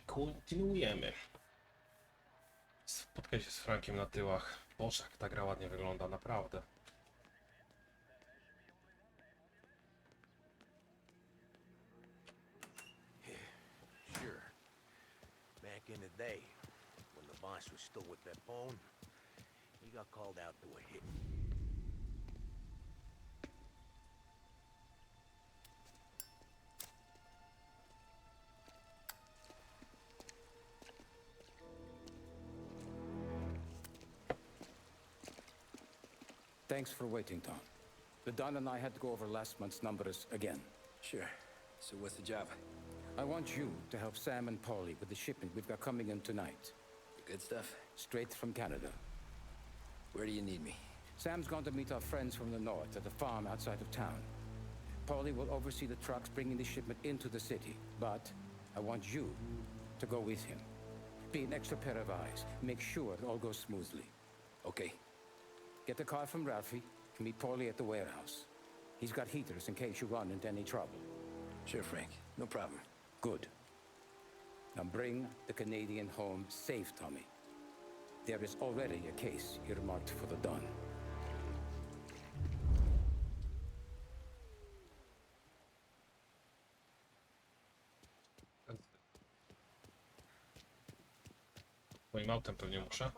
Kontynuujemy. Spotkaj się z Frankiem na tyłach. Boże, jak ta gra ładnie wygląda, naprawdę. Sure. Back in the day, when the boss was still with that phone, he got called out to a hit. Thanks for waiting, Tom. The Don and I had to go over last month's numbers again. Sure. So what's the job? I want you to help Sam and Paulie with the shipment we've got coming in tonight. The good stuff? Straight from Canada. Where do you need me? Sam's gone to meet our friends from the north at the farm outside of town. Paulie will oversee the trucks bringing the shipment into the city, but I want you to go with him. Be an extra pair of eyes. Make sure it all goes smoothly. Okay. Get the car from Ralphie and meet Paulie at the warehouse. He's got heaters in case you run into any trouble. Sure, Frank. No problem. Good. Now bring the Canadian home safe, Tommy. There is already a case earmarked for the Don. Moim autem pewnie muszę.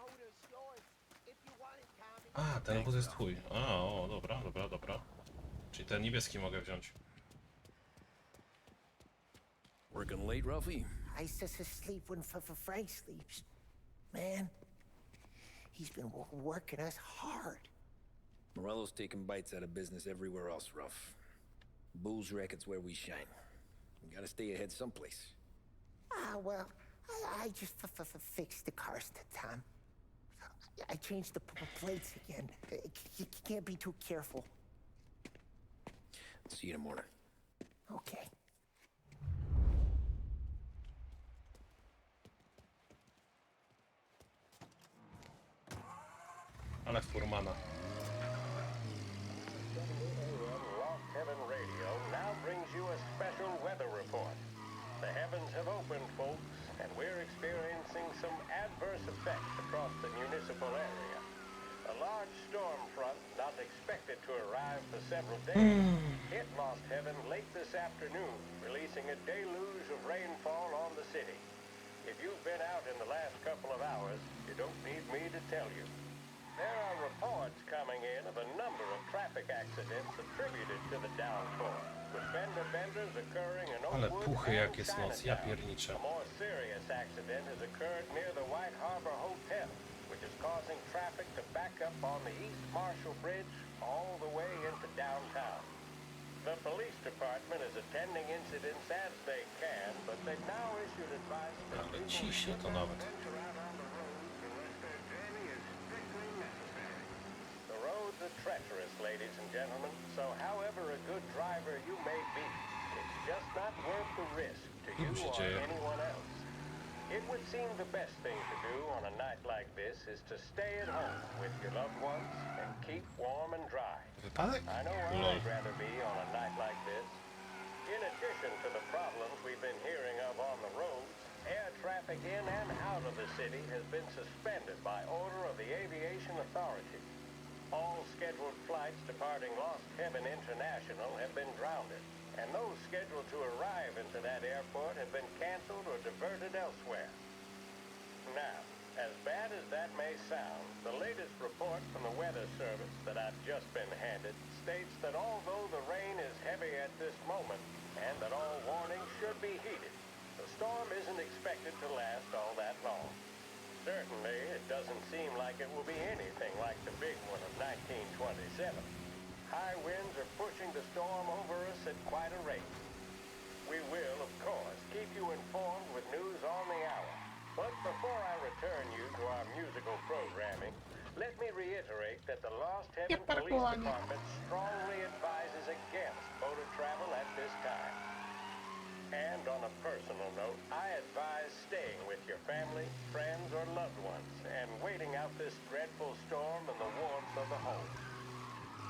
A, ten wóz jest twój. A, o, dobra, dobra, dobra. Czyli ten niebieski mogę wziąć. Working late, Ralphie? I just asleep when Frank sleeps. Man, he's been working us hard. Morello's taking bites out of business everywhere else, Ruff. Bull's racket's where we shine. We gotta stay ahead someplace. Well, I just fixed the cars, Tom. I changed the plates again. You can't be too careful. See you in the morning. Okay. Ale furmana. Lost Heaven Radio now brings you a special weather report. The heavens have opened, folks, and we're experiencing some adverse effects across the municipal area. A large storm front, not expected to arrive for several days, hit Lost Heaven late this afternoon, releasing a deluge of rainfall on the city. If you've been out in the last couple of hours, you don't need me to tell you. There are reports coming in of a number of traffic accidents attributed to the downpour, with fender benders occurring in Ale Oakwood puchy and jak jest noc, ja pierniczę. A more serious accident has occurred near the White Harbor Hotel, which is causing traffic to back up on the East Marshall Bridge all the way into downtown. The police department is attending incidents as they can, but they've now issued advice that Ale ciśnie to nawet. venture out on the roads unless their journey is strictly necessary. The roads are treacherous, ladies and gentlemen, so however a good driver you may be, it's just not worth the risk to you się or dzieje? anyone else. It would seem the best thing to do on a night like this is to stay at home with your loved ones and keep warm and dry. Wypadek? I know where Lol. I'd rather be on a night like this. In addition to the problems we've been hearing of on the roads, air traffic in and out of the city has been suspended by order of the Aviation Authority. All scheduled flights departing Lost Heaven International have been grounded, and those scheduled to arrive into that airport have been canceled or diverted elsewhere. Now, as bad as that may sound, the latest report from the Weather Service that I've just been handed states that although the rain is heavy at this moment, and that all warnings should be heeded, the storm isn't expected to last all that long. Certainly, it doesn't seem like it will be anything like the big one of 1927. High winds are pushing the storm over us at quite a rate. We will, of course, keep you informed with news on the hour. But before I return you to our musical programming, let me reiterate that the Lost Heaven Police Department strongly advises against motor travel at this time. And on a personal note, I advise staying with your family, friends, or loved ones and waiting out this dreadful storm in the warmth of the home.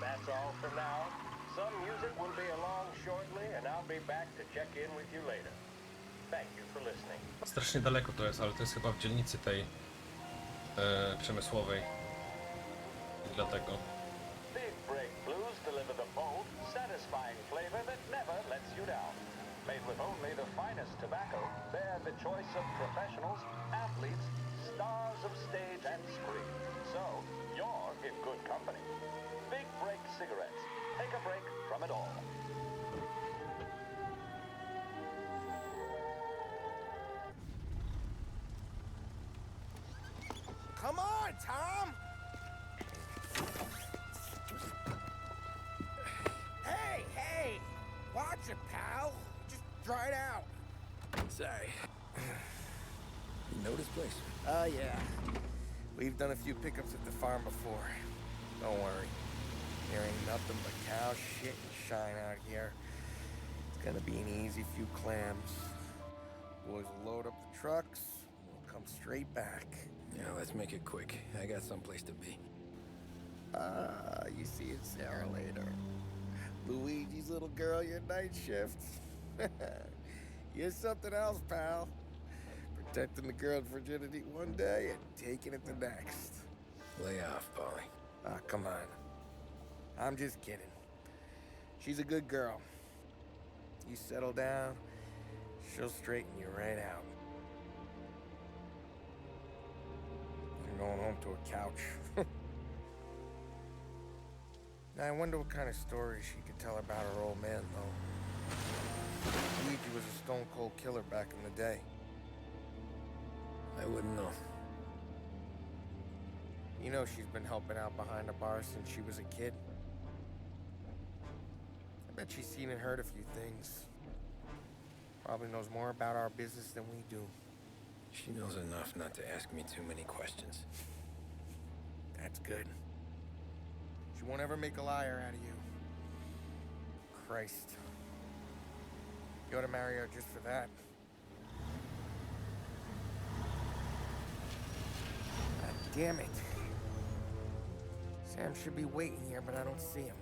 That's all for now. Some music will be along shortly, and I'll be back to check in with you later. Thank you for listening. Strasznie daleko to jest, ale to jest chyba w dzielnicy tej przemysłowej. I dlatego. Big Break Blues deliver the bold, satisfying flavor that never lets you down. Made with only the finest tobacco, they're the choice of professionals, athletes, stars of stage and screen. So, you're in good company. Big Break cigarettes. Take a break from it all. Come on, Tom! Hey, hey! Watch it, pal. Just dry it out. Sorry. You know this place? Yeah. We've done a few pickups at the farm before. Don't worry. There ain't nothing but cow shit and shine out here. It's gonna be an easy few clams. Boys will load up the trucks, and we'll come straight back. Yeah, let's make it quick. I got someplace to be. You see it, Sarah, later. Luigi's little girl, your night shift. You're something else, pal. Protecting the girl's virginity one day and taking it the next. Lay off, Polly. Ah, come on. I'm just kidding. She's a good girl. You settle down, she'll straighten you right out. You're going home to a couch. Now, I wonder what kind of stories she could tell about her old man, though. Luigi was a stone-cold killer back in the day. I wouldn't know. You know she's been helping out behind the bar since she was a kid. I bet she's seen and heard a few things. Probably knows more about our business than we do. She knows enough not to ask me too many questions. That's good. She won't ever make a liar out of you. Christ. You ought to marry her just for that. God damn it. Sam should be waiting here, but I don't see him.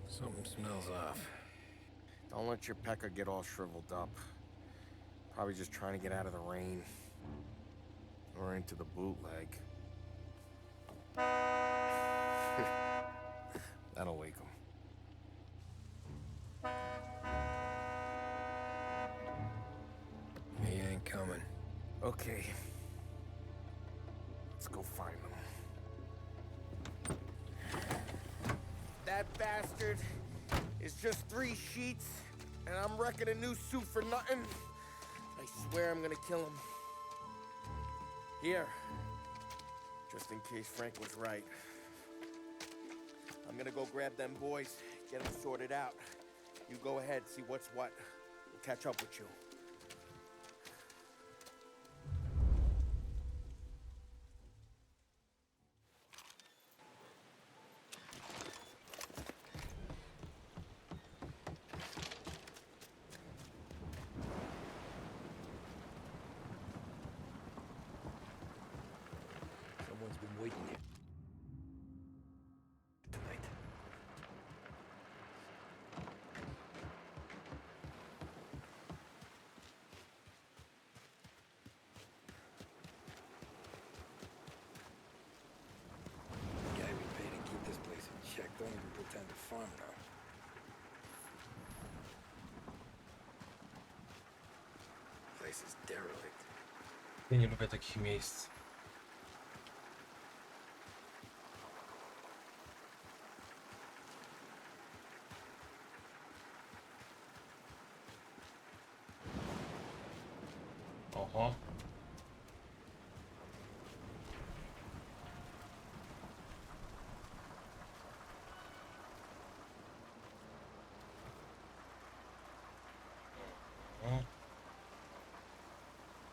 Something smells off. Don't let your pecker get all shriveled up. Probably just trying to get out of the rain. Or into the bootleg. That'll wake him. He ain't coming. Okay. Let's go find him. That bastard is just 3 sheets, and I'm wrecking a new suit for nothing. I swear I'm gonna kill him. Here. Just in case Frank was right. I'm gonna go grab them boys, get them sorted out. You go ahead, see what's what. We'll catch up with you. Someone's been waiting here tonight. The guy we pay to keep this place in check don't even pretend to farm now. Place is derelict. Ja nie lubię takich miejsc. Oho.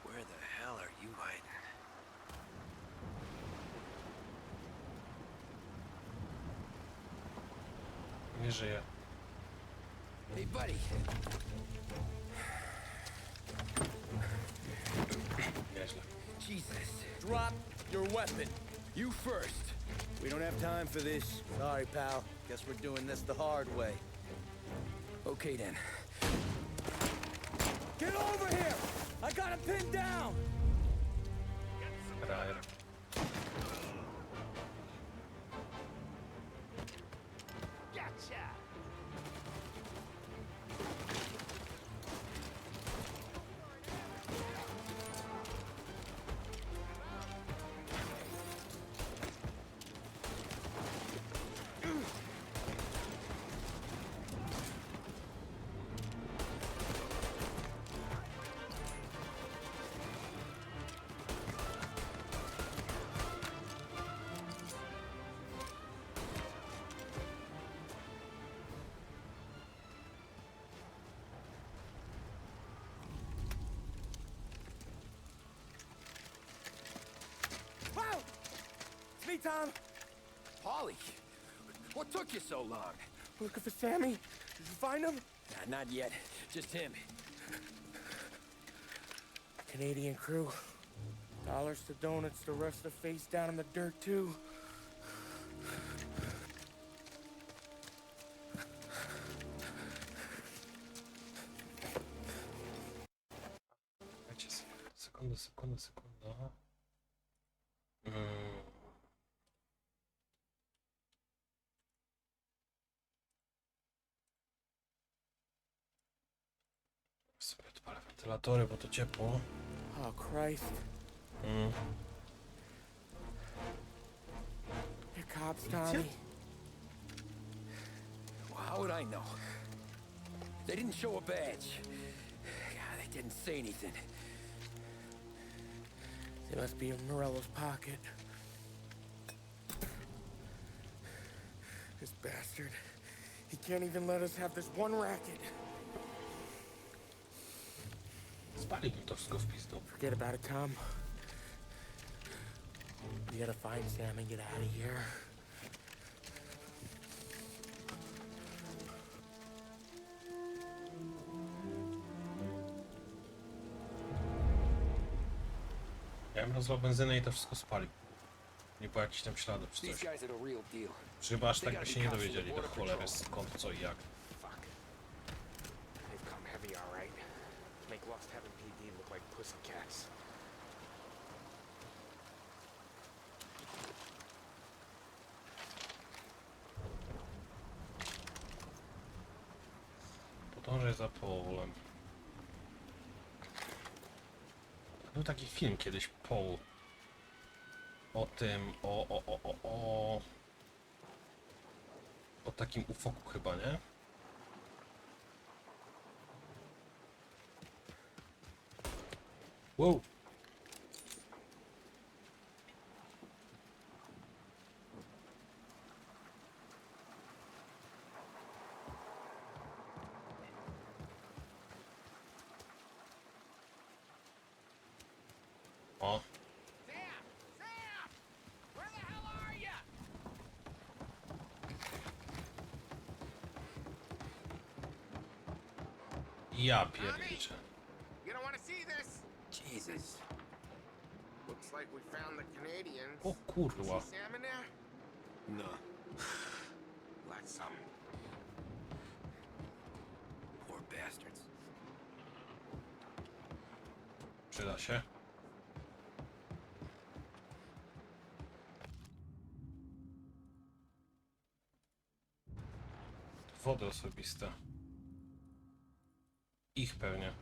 Where the hell are you hiding? Nie żyje. Hey, buddy. Nieźle. Jesus. Drop your weapon. You first. We don't have time for this. Sorry, pal. Guess we're doing this the hard way. Okay, then. Get over here! I got him pinned down! Frajer. Wow! It's me, Tom. Polly, what took you so long? Looking for Sammy. Did you find him? Nah, not yet. Just him. Canadian crew. Dollars to donuts to rust their face down in the dirt, too. Czekajcie, sekunda. Sobie odpalę wentylatory, bo to ciepło. Oh, Christ. They're cops, Tommy. Well, how would I know? They didn't show a badge. God, they didn't say anything. They must be in Morello's pocket. This bastard. He can't even let us have this one racket. Spaliłbym to wszystko w pizdu. Forget about it, Tom. We gotta find Sam and get out of here. Ja bym rozlał benzynę i to wszystko spalił. Nie było jakichś tam śladów czy These coś. guys are the real deal. Żeby aż tak by się nie dowiedzieli do cholery skąd, co i jak. Fuck. They've come heavy, all right. Make Lost Heaven PD look like pussycats. Podążaj za Paulem. Był taki film kiedyś, Paul. O tym, o takim ufoku chyba, nie? Wow. O. Ja pierniczę. You don't want to see this? Jesus. Looks like we found the Canadians. O kurwa. See Sam in there? No. Like some. Poor bastards. Przyda się. Dowody osobiste. Ich pewnie.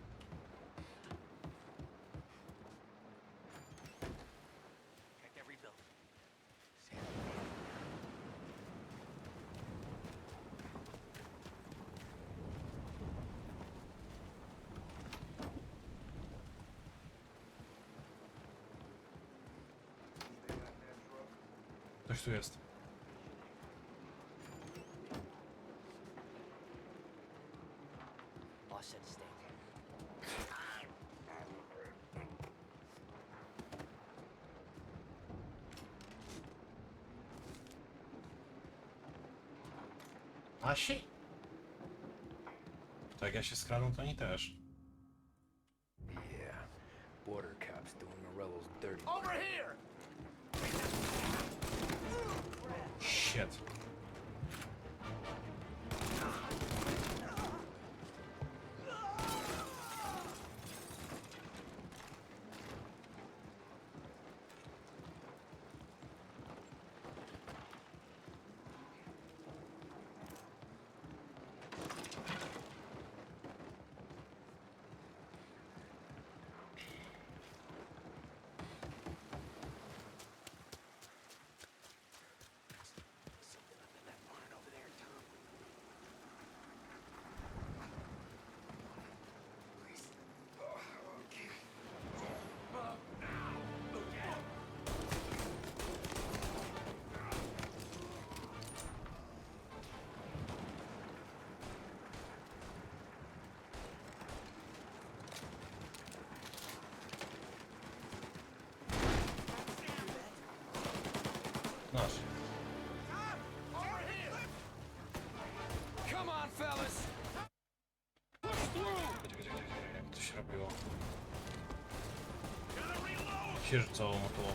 Ktoś tu jest. Asi? To jak ja się skradam, to oni też. Yeah. Border cops doing Morello's dirty. Over here! Shit. Come on, fellas! Jak to się robiło? Księżycową motołową.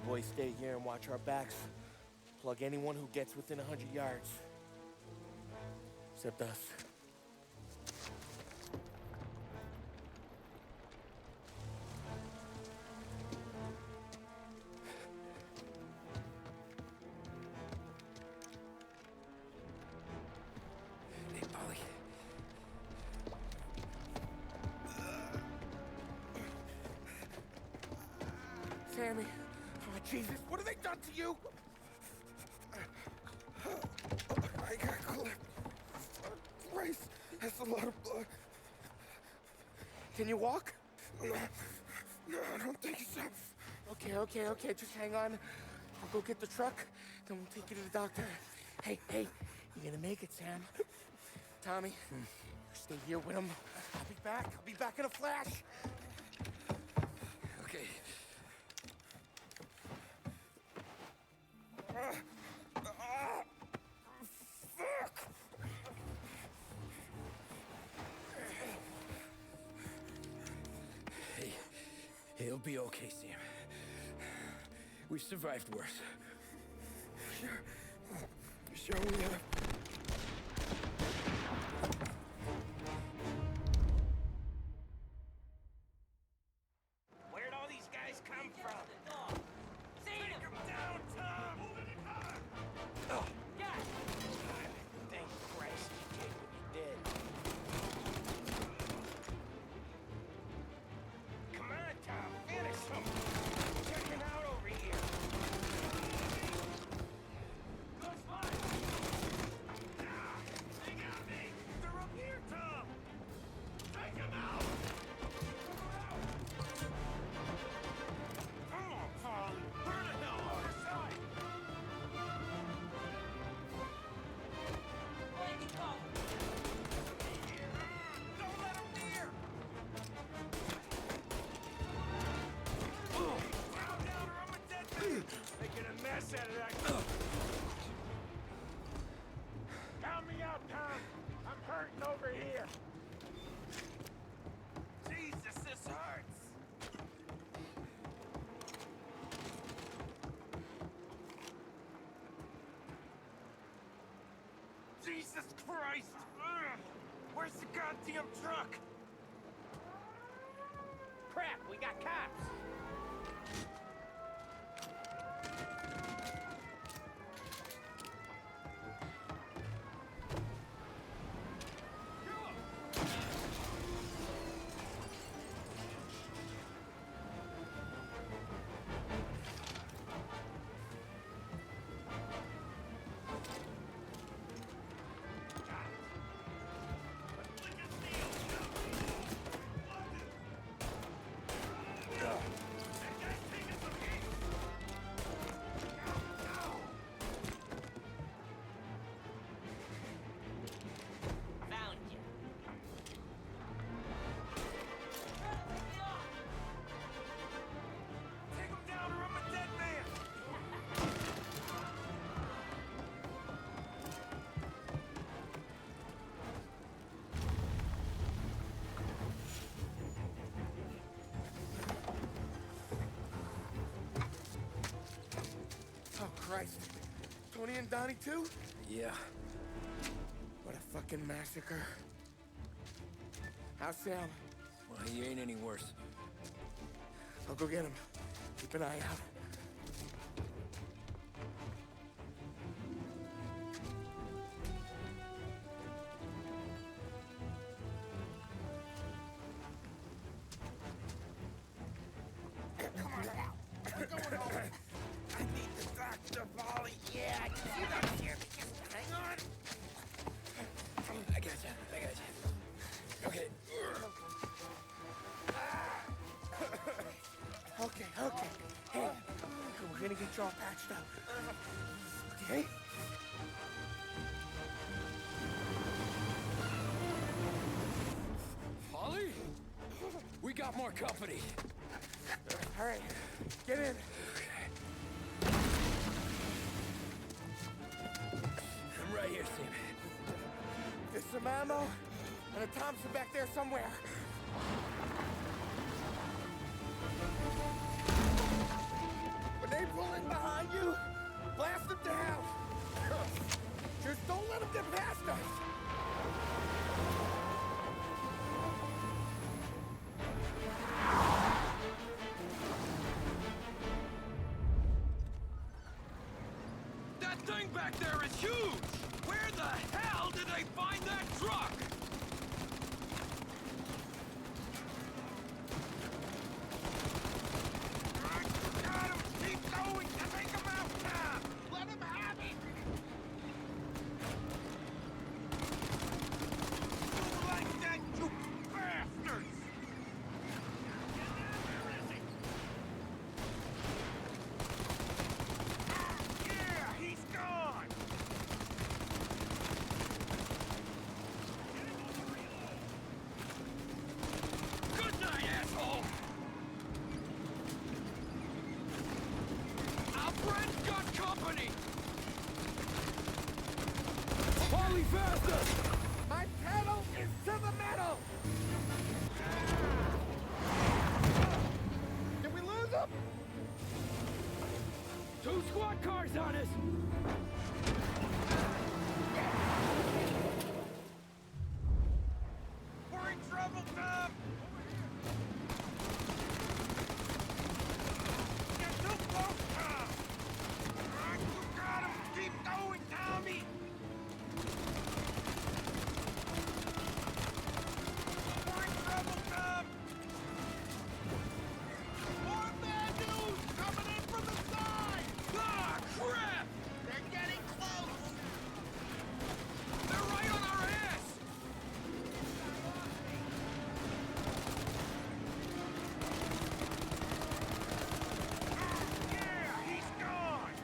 Boys stay here and watch our backs. Plug anyone who gets within 100 yards. Except us. Hey, Polly. Sammy. Oh, Jesus, what have they done to you? I got clipped. Christ, that's a lot of blood. Can you walk? No, I don't think so. Okay, just hang on. I'll go get the truck, then we'll take you to the doctor. Hey, you're gonna make it, Sam. Tommy, you stay here with him. I'll be back in a flash. Okay. Fuck! Hey, it'll be okay, Sam. We've survived worse. Sure we have. Where'd all these guys come from? Take them down, Tom! Oh. God! Thank Christ you did what you did. Come on, Tom, finish them! Check him out over here! Good fight! They got me! They're up here, Tom! Take him out! Come on, Paul! Where the hell are you? Side! Don't let him near! Down, or I'm a dead man! Making a mess out of that. Count me out, Tom! I'm hurting over here! Jesus, this hurts! Jesus Christ! Ugh. Where's the goddamn truck? Crap, we got cops! Tony and Donnie too? Yeah. What a fucking massacre. How's Sam? Well, he ain't any worse. I'll go get him. Keep an eye out. Come on now. We're going home. I need the doctor, Polly. Yeah, I can see that here. Just hang on. I gotcha. Okay. Okay. Hey, we're gonna get you all patched up. Okay? Polly? We got more company. All right, get in. I'm right here, Sam. There's some ammo and a Thompson back there somewhere. When they pull in behind you, blast them down. Just don't let them get past us. That thing back there is huge! Where the hell did they find that truck? Got him! Keep going! Take him out now! Let him have it! You like that, you bastards! Yeah, he's gone! Good night, asshole! Our friend's got company! Polly, faster! My pedal is to the metal. Did we lose them? 2 squad cars on us! We're in trouble, Tom! Get too close, Tom! You got him! Keep going, Tommy! We're in trouble, Tom! More bad news coming in from the side! Ah, crap! They're getting close! They're right on our ass! Yeah, he's gone!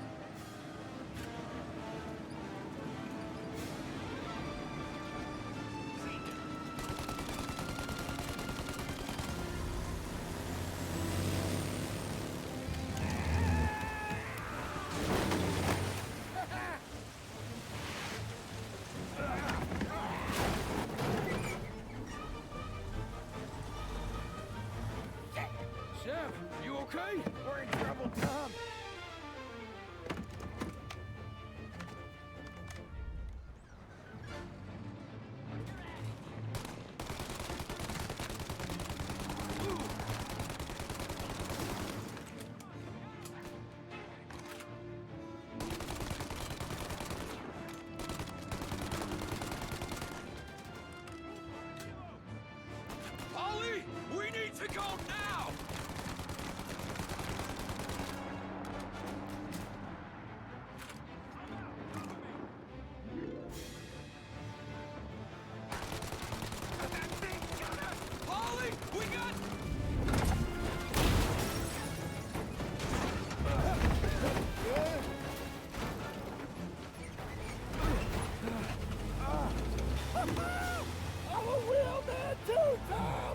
Sam, you okay? We're in trouble, Tom. Polly, we need to go now! That thing got us! Polly, we got... I'm a real man too, Tom.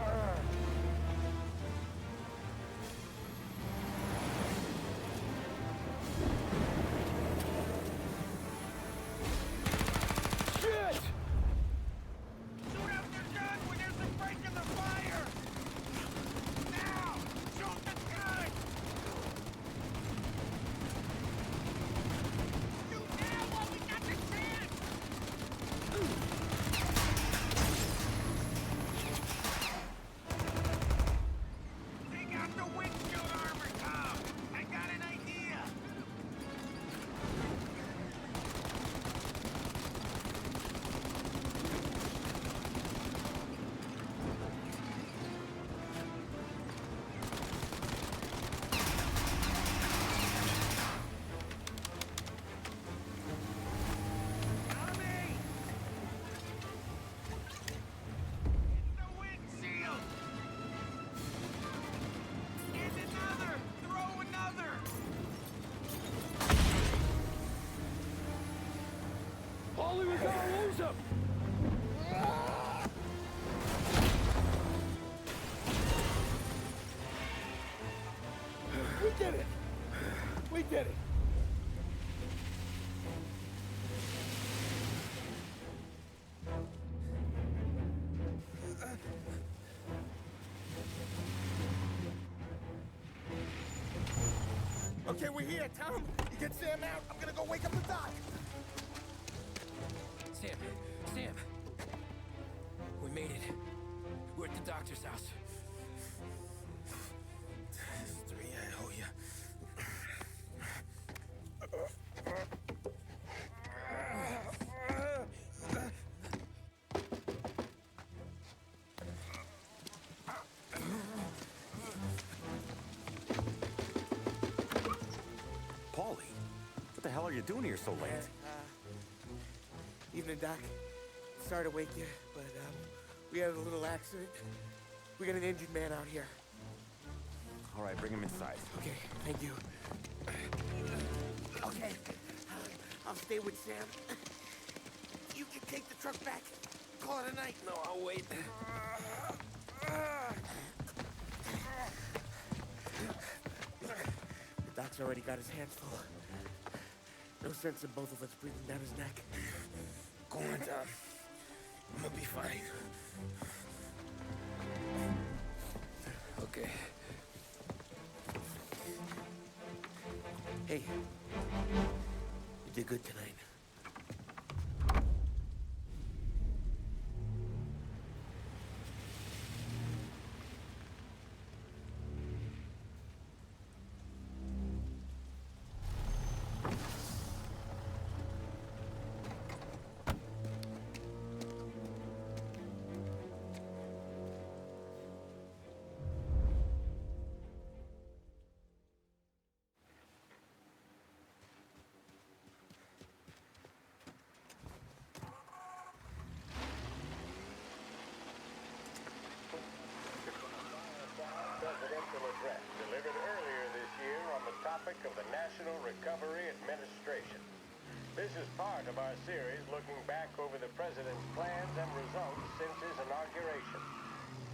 did it. Okay, we're here, Tom. You get Sam out. I'm gonna go wake up the doc. Sam! We made it. We're at the doctor's house. It's 3, I owe you. Paulie, what the hell are you doing here so late? Evening, Doc. Sorry to wake you, but we had a little accident. We got an injured man out here. All right, bring him inside. Okay, thank you. Okay, I'll stay with Sam. You can take the truck back. Call it a night. No, I'll wait. The doc's already got his hands full. No sense in both of us breathing down his neck. Go on, Tom. I'm gonna be fine. Okay. Hey, you did good tonight. Presidential address delivered earlier this year on the topic of the National Recovery Administration. This is part of our series looking back over the president's plans and results since his inauguration.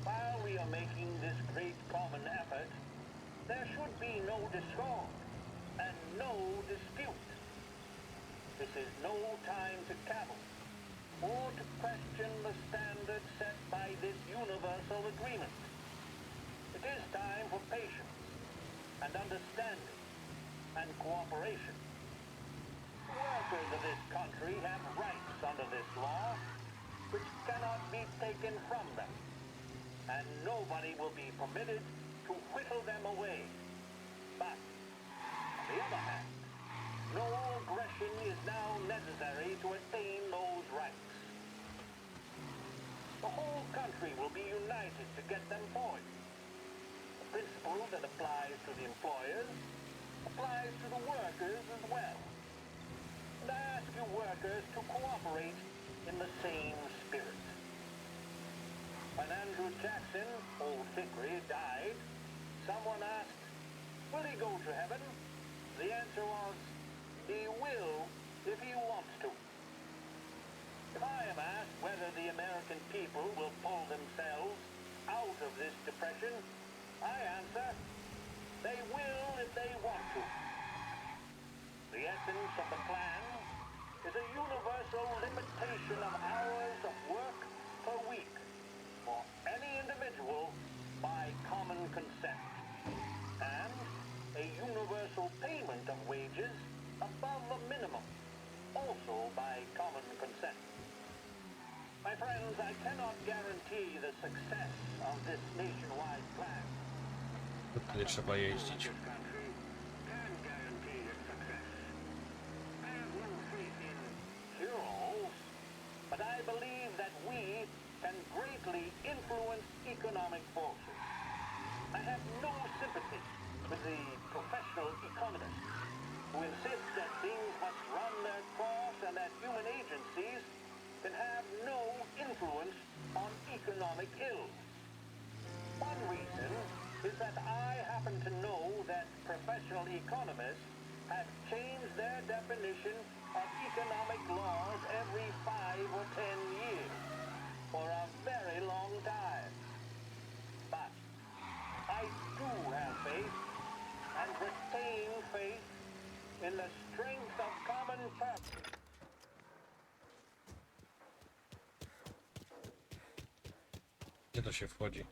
While we are making this great common effort, there should be no discord and no dispute. This is no time to cavil or to question the standards set by this universal agreement. It is time for patience and understanding and cooperation. Workers of this country have rights under this law which cannot be taken from them, and nobody will be permitted to whittle them away. But, on the other hand, no aggression is now necessary to attain those rights. The whole country will be united to get them forward. The principle that applies to the employers applies to the workers as well. And I ask you workers to cooperate in the same spirit. When Andrew Jackson, old Hickory, died, someone asked, will he go to heaven? The answer was, he will if he wants to. If I am asked whether the American people will pull themselves out of this depression, I answer, they will if they want to. The essence of the plan is a universal limitation of hours of work per week for any individual by common consent, and a universal payment of wages above the minimum, also by common consent. My friends, I cannot guarantee the success of this nationwide plan. To wtedy trzeba jeździć. But I believe that we can greatly influence economic forces. I have no sympathy with the professional economists who insist that things must run their course and that human agencies can have no influence on economic ills. One reason is that I happen to know that professional economists have changed their definition of economic laws every 5 or 10 years for a very long time. But I do have faith and retain faith in the strength of common purpose. Gdzie to się wchodzi?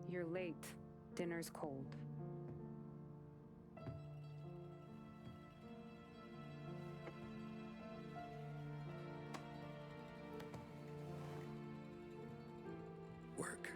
You're late. Dinner's cold. Work.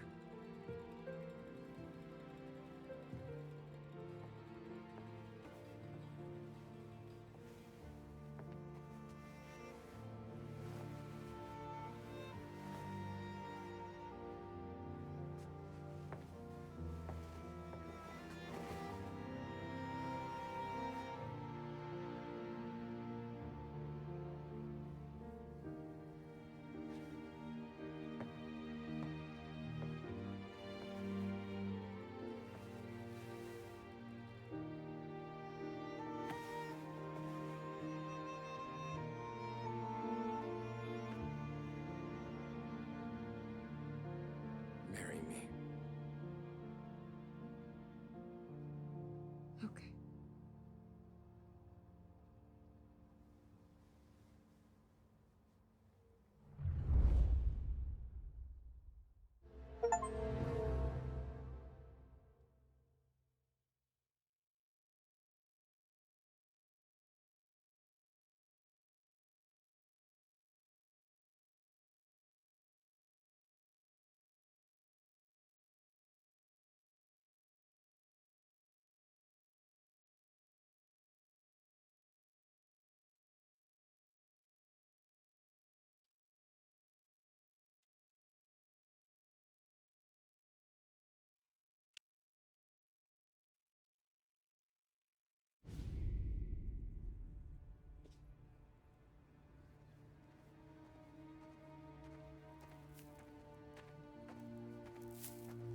Marry me. Okay.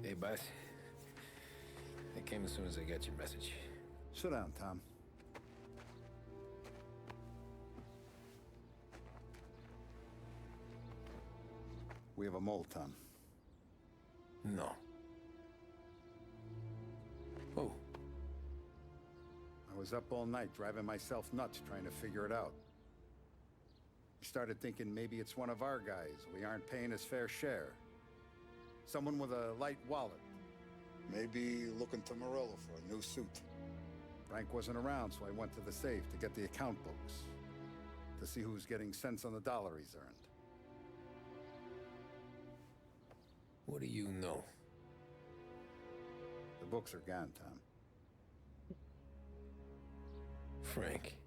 Hey, boss. I came as soon as I got your message. Sit down, Tom. We have a mole, Tom. No. Who? I was up all night driving myself nuts trying to figure it out. I started thinking maybe it's one of our guys. We aren't paying his fair share. Someone with a light wallet. Maybe looking to Morello for a new suit. Frank wasn't around, so I went to the safe to get the account books. To see who's getting cents on the dollar he's earned. What do you know? The books are gone, Tom. Frank.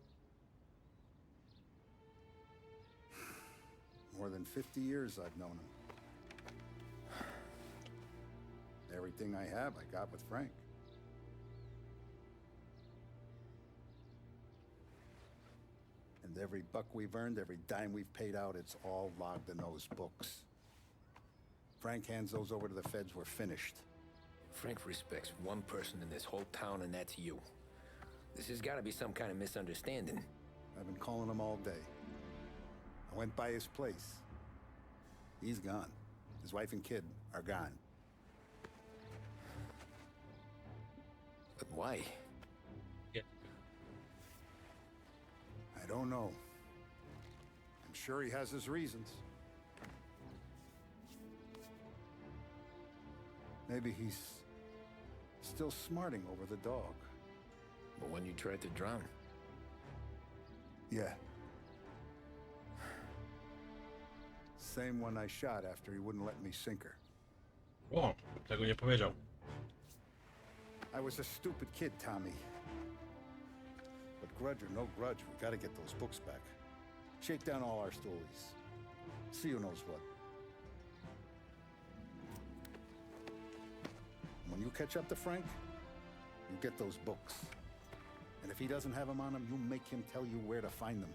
More than 50 years I've known him. Everything I have, I got with Frank. And every buck we've earned, every dime we've paid out, it's all logged in those books. Frank hands those over to the feds, we're finished. Frank respects one person in this whole town, and that's you. This has got to be some kind of misunderstanding. I've been calling him all day. I went by his place. He's gone. His wife and kid are gone. But why? Yeah. I don't know. I'm sure he has his reasons. Maybe he's still smarting over the dog. But when you tried to drown? Yeah. Same one I shot after he wouldn't let me sink her. O, tego nie powiedział. I was a stupid kid, Tommy. But grudge or no grudge, we gotta get those books back. Shake down all our stories. See who knows what. When you catch up to Frank, you get those books. And if he doesn't have them on him, you make him tell you where to find them.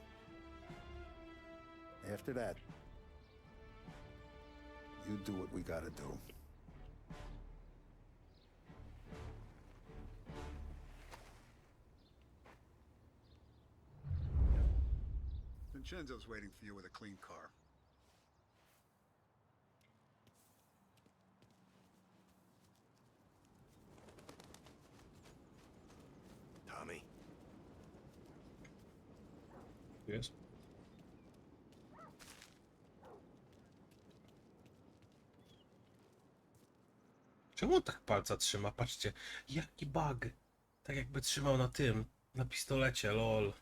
After that, you do what we gotta do. Vincenzo's waiting for you with a clean car. Tommy. Jest. Czemu on tak palca trzyma? Patrzcie, jaki bug. Tak jakby trzymał na tym, na pistolecie, lol.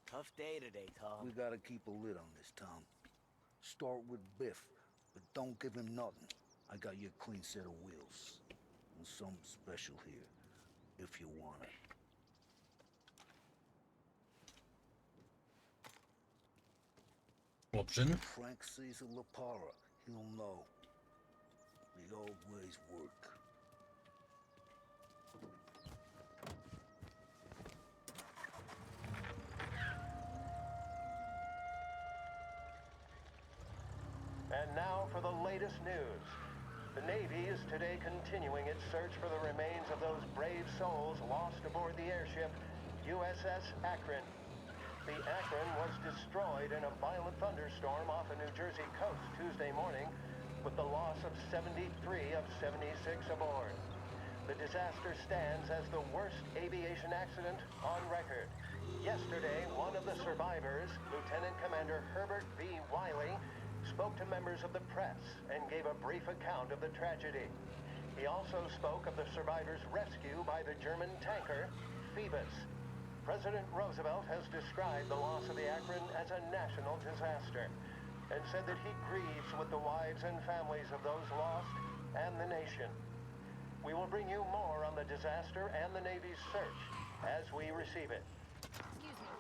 Tough day today, Tom. We gotta keep a lid on this town. Start with Biff, but don't give him nothing. I got you a clean set of wheels. And something special here, if you want it. Obrzyn? Frank sees a Lapara, he'll know. The old ways work. And now for the latest news. The Navy is today continuing its search for the remains of those brave souls lost aboard the airship USS Akron. The Akron was destroyed in a violent thunderstorm off the New Jersey coast Tuesday morning, with the loss of 73 of 76 aboard. The disaster stands as the worst aviation accident on record. Yesterday, one of the survivors, Lieutenant Commander Herbert V. Wiley, spoke to members of the press and gave a brief account of the tragedy. He also spoke of the survivors' rescue by the German tanker, Phoebus. President Roosevelt has described the loss of the Akron as a national disaster and said that he grieves with the wives and families of those lost and the nation. We will bring you more on the disaster and the Navy's search as we receive it. Excuse me.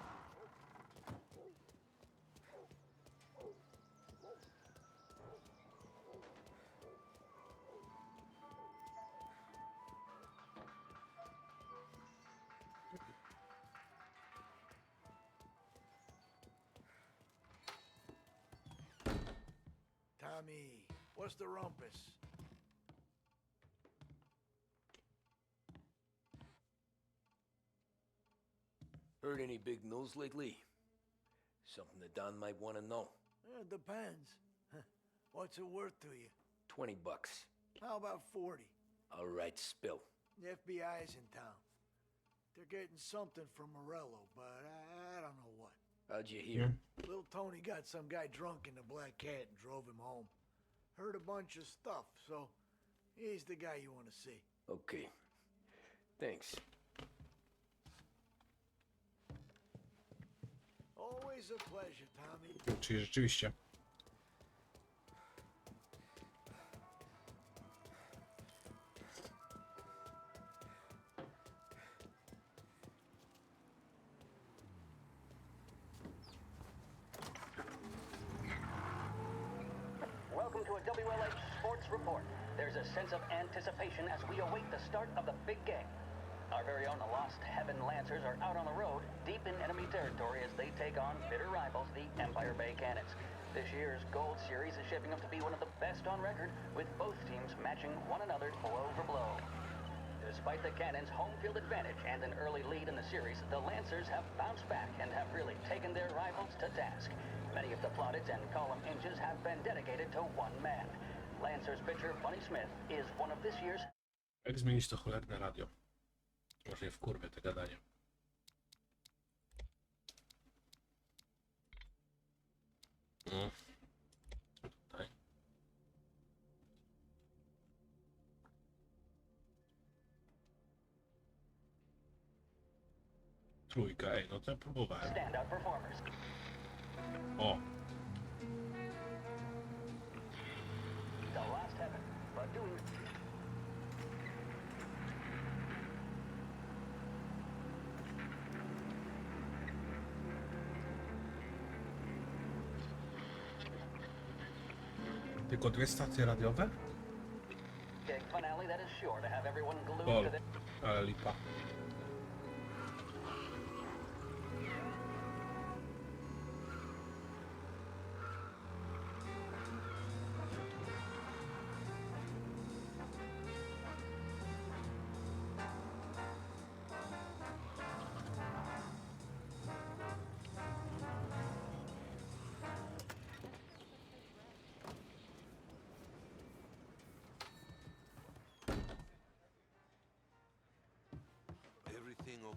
Tommy, what's the rumpus? Heard any big news lately? Something that Don might want to know. It depends. What's it worth to you? $20. How about 40? All right, spill. The FBI's in town. They're getting something from Morello, but I don't know what. How'd you hear? Little Tony got some guy drunk in the Black Cat and drove him home. Heard a bunch of stuff, so he's the guy you want to see. Okay. Thanks. Always a pleasure, Tommy. Czyli rzeczywiście. Welcome to a WLH Sports Report. There's a sense of anticipation as we await the start of the big game. Our very own Lost Heaven Lancers are out on the road, deep in enemy territory as they take on bitter rivals, the Empire Bay Cannons. This year's Gold Series is shaping up to be one of the best on record, with both teams matching one another blow for blow. Despite the Cannons' home field advantage and an early lead in the series, the Lancers have bounced back and have really taken their rivals to task. Many of the plaudits and column inches have been dedicated to one man. Lancers pitcher Bunny Smith is one of this year's... Jak zmienić to cholerne radio? Może je wkurwię te gadanie. No. Tutaj. Trójka, ej, no to ja próbowałem. Standout performers. O! The Last Heaven, but doing... Tylko dwie stacje radiowe? Big finale that is sure to have everyone glued Bol, to the... ale lipa.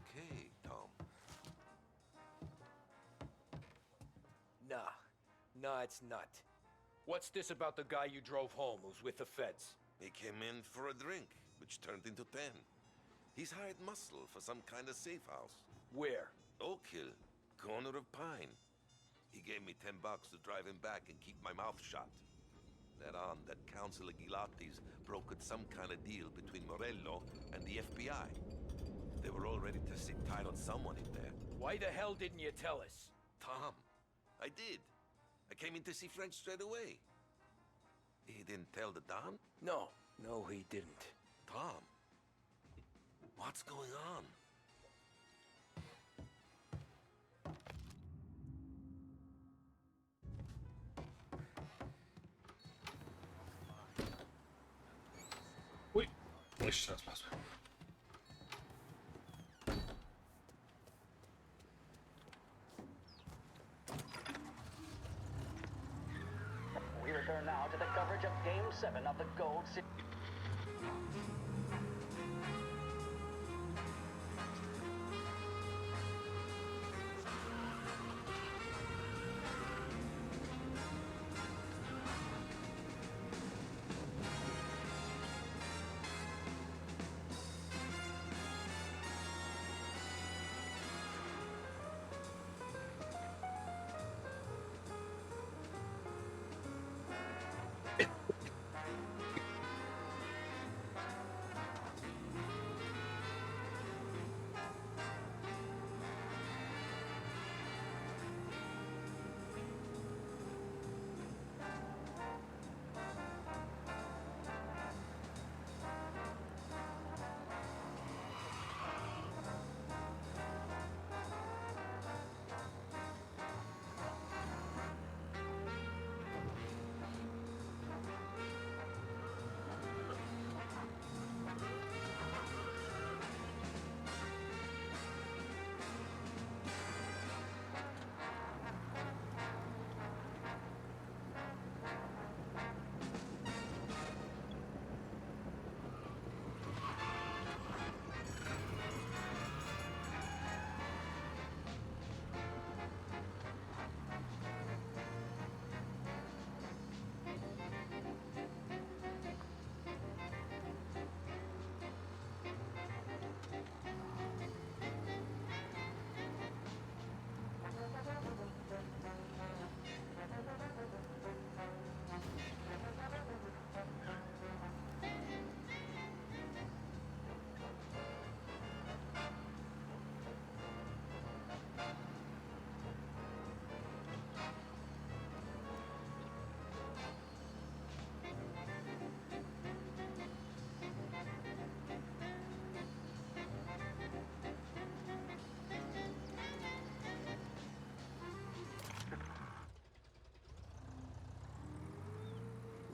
okay, Tom? Nah, it's not. What's this about the guy you drove home who's with the feds? He came in for a drink, which turned into 10. He's hired muscle for some kind of safe house. Where? Oak Hill, corner of Pine. He gave me $10 to drive him back and keep my mouth shut. Let on that Councilor Gilatti's brokered some kind of deal between Morello and the FBI. They were all ready to sit tight on someone in there. Why the hell didn't you tell us? Tom, I did. I came in to see French straight away. He didn't tell the Don? No, he didn't. Tom, what's going on? Uj, jeszcze raz pasłem. We return now to the coverage of Game 7 of the Gold City.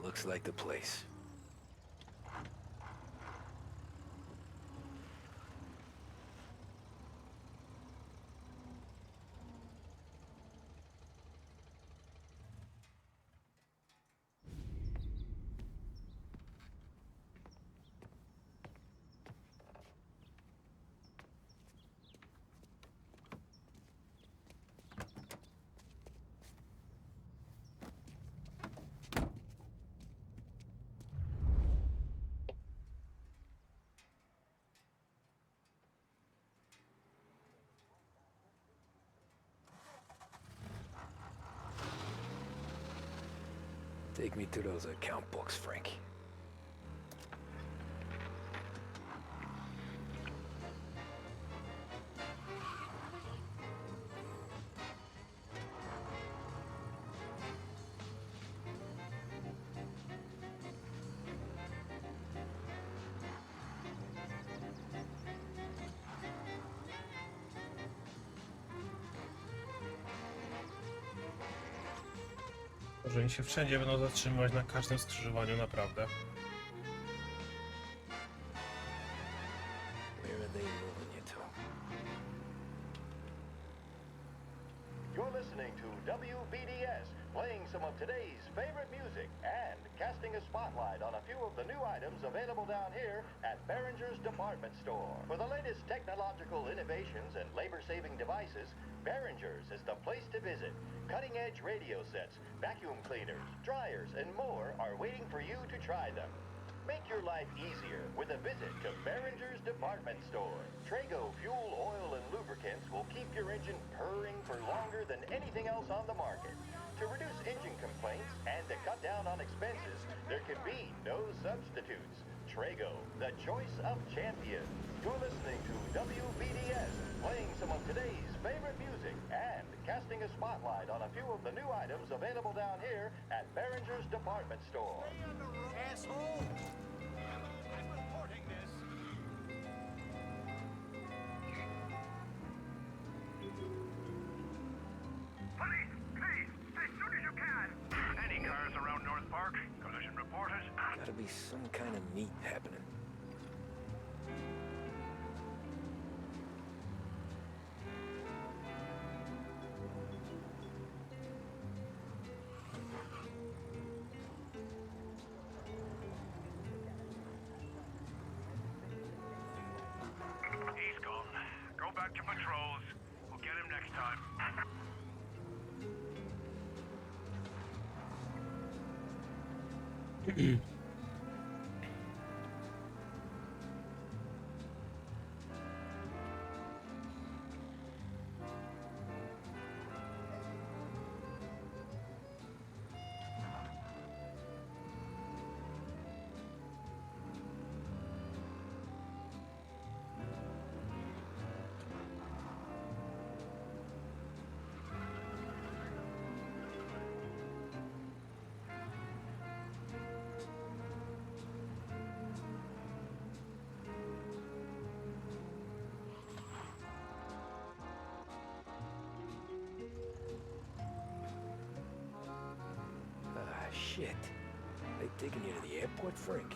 Looks like the place. Take me to those account books, Frank. Że oni się wszędzie będą zatrzymywać na każdym skrzyżowaniu, naprawdę. Where are they moving you to? You're listening to WBDS, playing some of today's favorite music and casting a spotlight on a few of the new items available down here at Behringer's department store. For the latest technological innovations and labor-saving devices, Behringer's is the place to visit. Cutting-edge radio sets, vacuum cleaners, dryers, and more are waiting for you to try them. Make your life easier with a visit to Behringer's department store. Trago fuel, oil, and lubricants will keep your engine purring for longer than anything else on the market. To reduce engine complaints and to cut down on expenses, there can be no substitutes. Trago, the choice of champions. You're listening to WBDS, playing some of today's favorite music and casting a spotlight on a few of the new items available down here at Behringer's department store. Asshole! I'm reporting this. Police, please, as soon as you can. Any cars around North Park? Collision reported. Gotta be some kind of meat happening. He's gone. Go back to patrols. We'll get him next time. Shit. They taking you to the airport, Frank?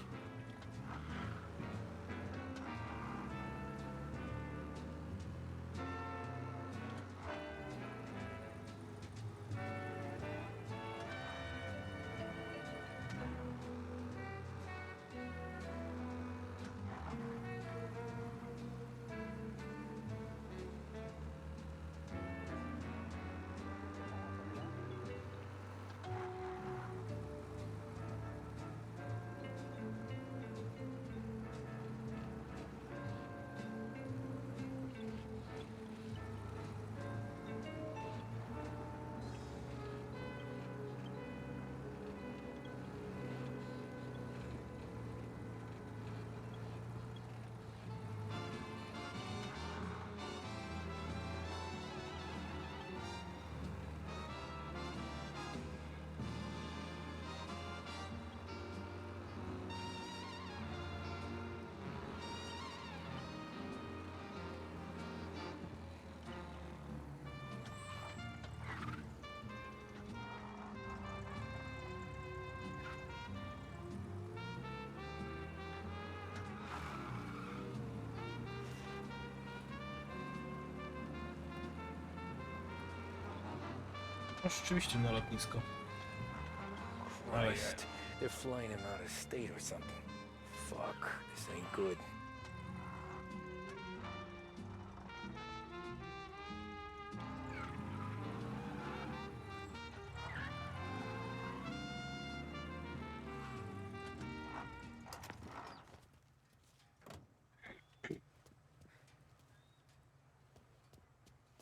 No rzeczywiście na lotnisko. Christ, they're flying him out of state or something. Fuck, this ain't good.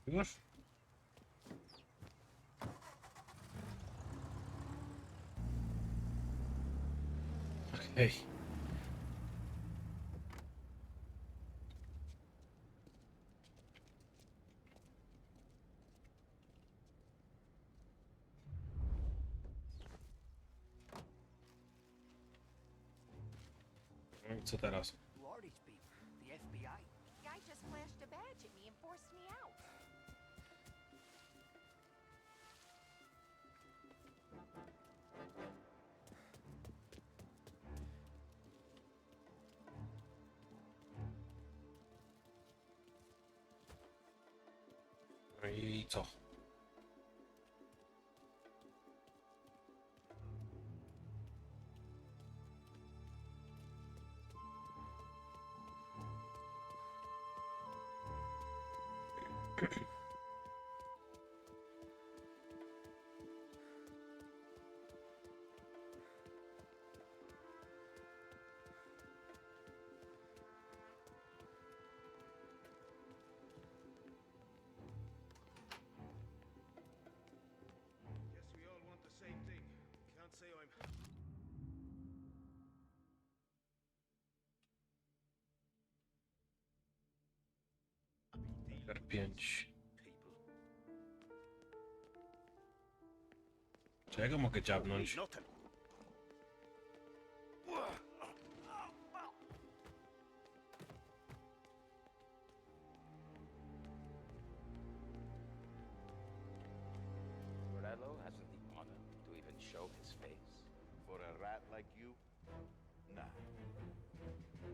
Już? Okej. Co teraz? Who are these people? The FBI? Guy just flashed a badge at me and forced me out. No i co? Guess we all want the same thing. Can't say I'm... R5. Czego mogę dziabnąć? Morello hasn't the honor to even show his face. For a rat like you? Nah.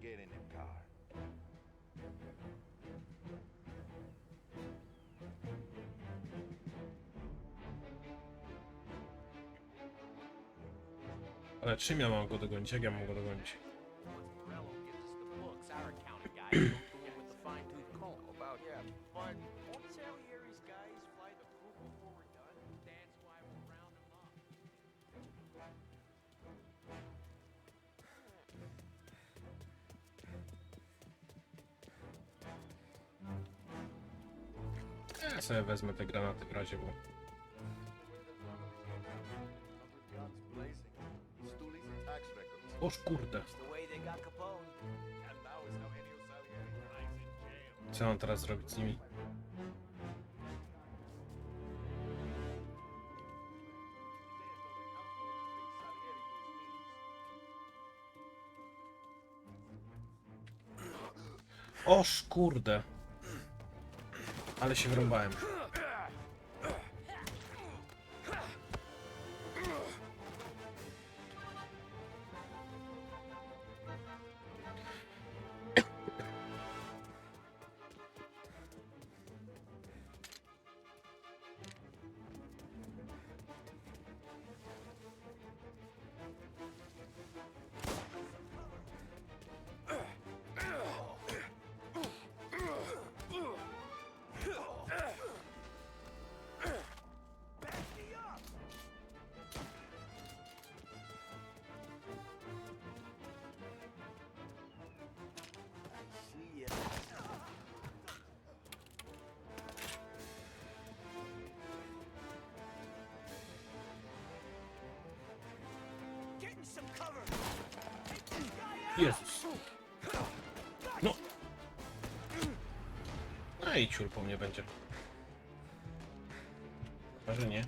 Get in the car. Ale czym ja mam go dogonić? Jak ja mam go dogonić? Morello gives us the books, our accounting guys go through 'em with the fine-tooth comb. About, yeah, but... Won't tell Harry's guys fly the coop before we're done? That's why we'll round them up. Ja sobie wezmę te granaty w razie, bo... Oż kurde. Co mam teraz zrobić z nimi? Oż kurde. Ale się wrąbałem. Jezus. No. No i ciul po mnie będzie. Chyba, że nie.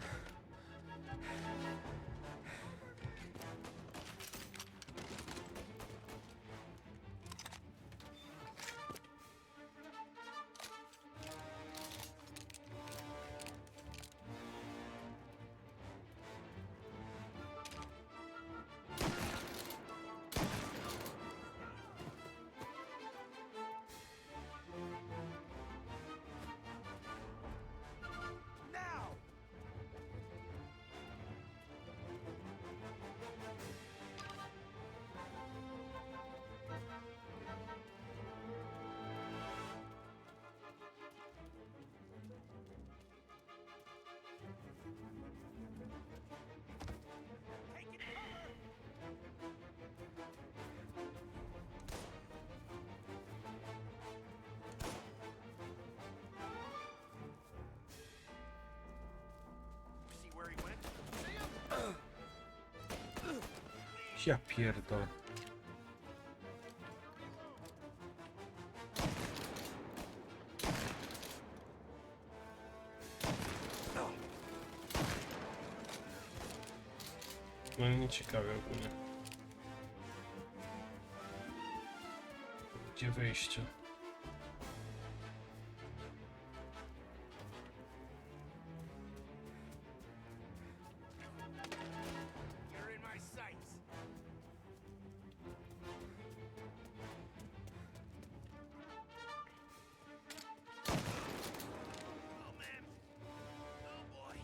Ja pierdolę. No nie ciekawe ogólnie. Gdzie wyjście? You're in my sights. Oh man. Oh boy.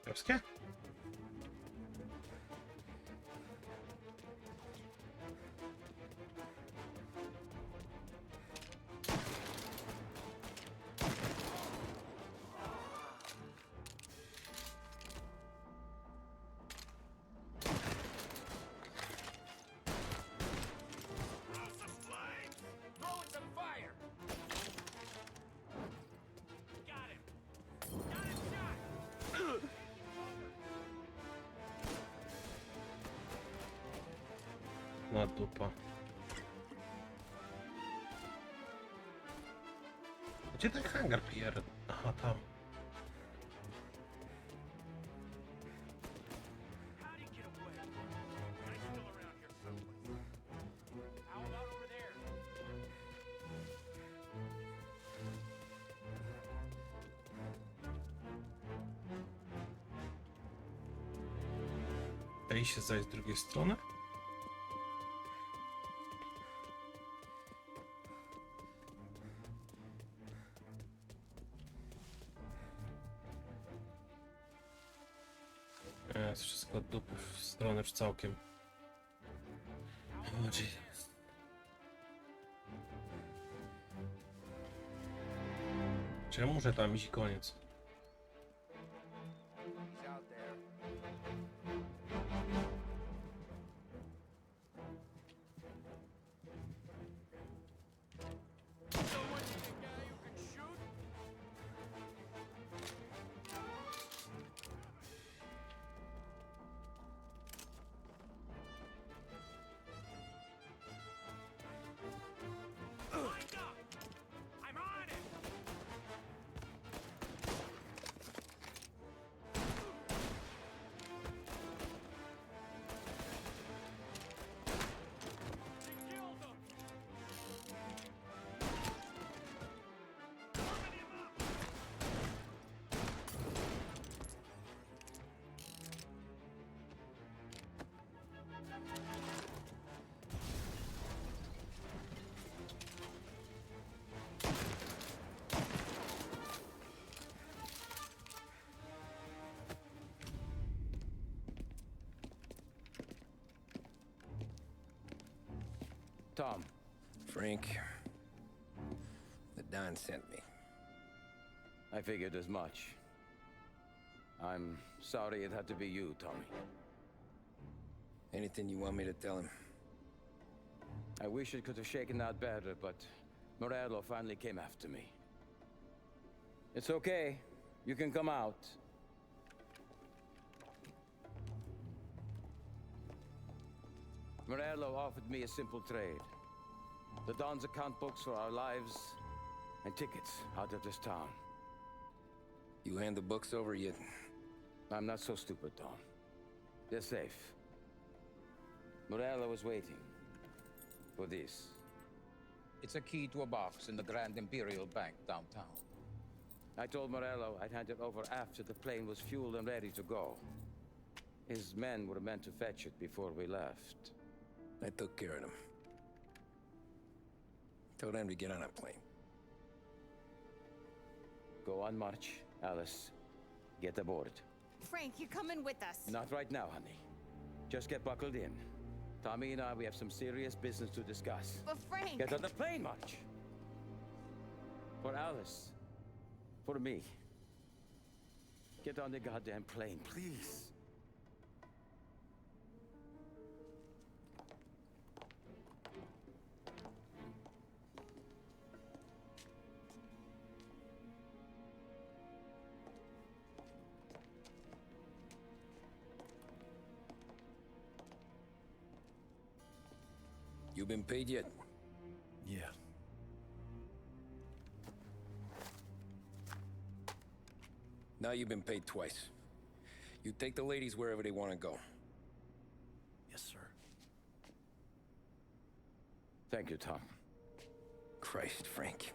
Polskie? Throwing some fire. Got him. Got him shot. Na dupa. Gdzie ten hangar pier? Aha, tam. How'd he get away? Guy's still around here someplace. How about over there? Daj się zajść z drugiej strony? Jest wszystko od dupy w stronę już całkiem. O Jesus. Czy ja muszę tam iść i koniec? He's out there. Someone see a guy who can shoot? Lined up. I'm on it. They killed him. Warming him up. Tom. Frank, the Don sent me. I figured as much. I'm sorry it had to be you, Tommy. Anything you want me to tell him? I wish it could have shaken out better, but Morello finally came after me. It's okay. You can come out. Morello offered me a simple trade. The Don's account books for our lives and tickets out of this town. You hand the books over yet? I'm not so stupid, Don. They're safe. Morello was waiting for this. It's a key to a box in the Grand Imperial Bank downtown. I told Morello I'd hand it over after the plane was fueled and ready to go. His men were meant to fetch it before we left. I took care of them. Told them to get on a plane. Go on, march, Alice. Get aboard. Frank, you're coming with us. Not right now, honey. Just get buckled in. Tommy and I, we have some serious business to discuss. But Frank... Get on the plane, March! For Alice. For me. Get on the goddamn plane, please. You been paid yet? Yeah. Now you've been paid twice. You take the ladies wherever they want to go. Yes, sir. Thank you, Tom. Christ, Frank.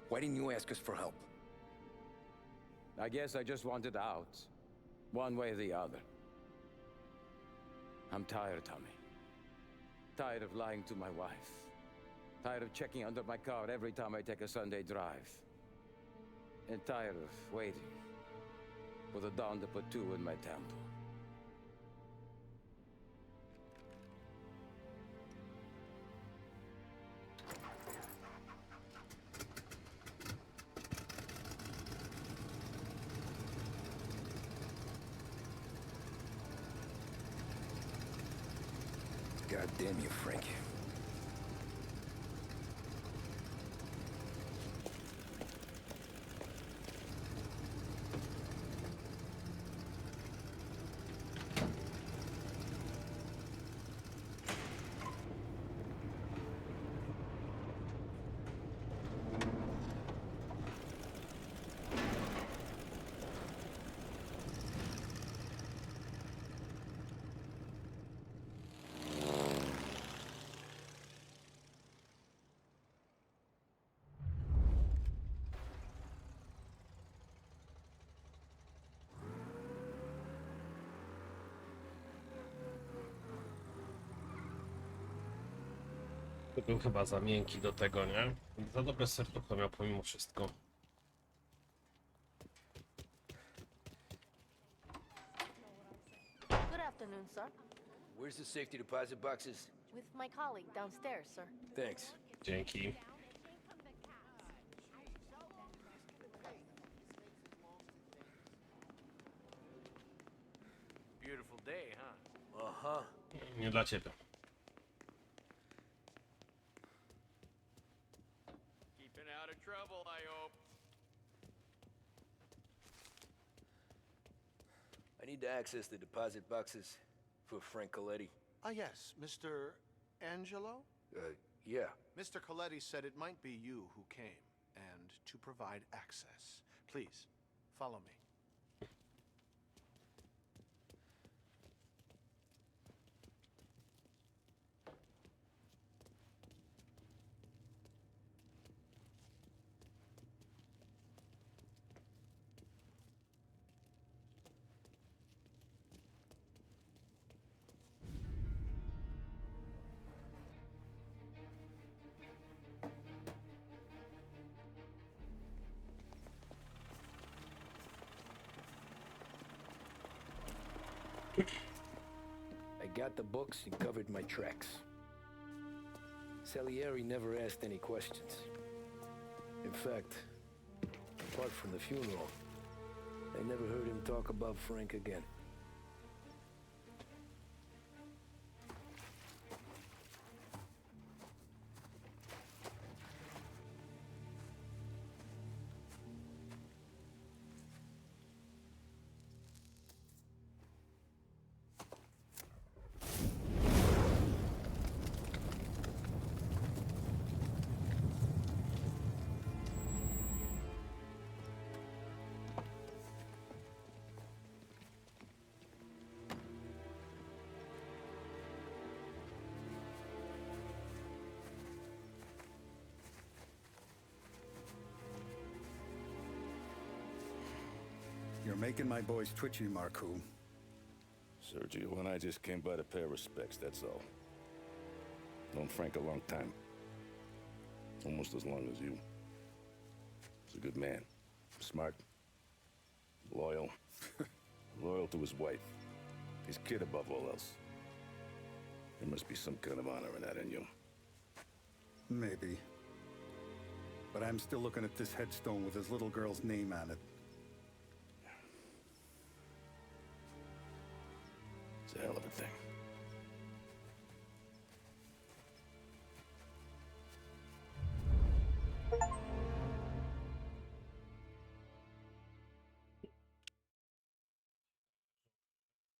Why didn't you ask us for help? I guess I just wanted out. One way or the other. I'm tired, Tommy. Tired of lying to my wife. Tired of checking under my car every time I take a Sunday drive. And tired of waiting. for the dawn to put two in my temple. God damn you, Frank. To był chyba za miękki do tego, nie? Za dobre serducho miał pomimo wszystko. Good afternoon, sir. Where's the safety deposit boxes? With my colleague downstairs, sir. Thanks. Dzięki. Beautiful day, huh? Uh-huh. Nie dla ciebie. Keeping out of trouble, I hope. I need to access the deposit boxes for Frank Coletti. Ah, yes, Mr. Angelo? Yeah. Mr. Coletti said it might be you who came, and to provide access. Please, follow me. I got the books and covered my tracks. Salieri never asked any questions. In fact, apart from the funeral, I never heard him talk about Frank again. You're making my boys twitchy, Marku. Sergio and I just came by to pay our respects, that's all. Known Frank a long time. Almost as long as you. He's a good man. Smart. Loyal. Loyal to his wife. His kid above all else. There must be some kind of honor in that in you. Maybe. But I'm still looking at this headstone with his little girl's name on it. It's a hell of a thing.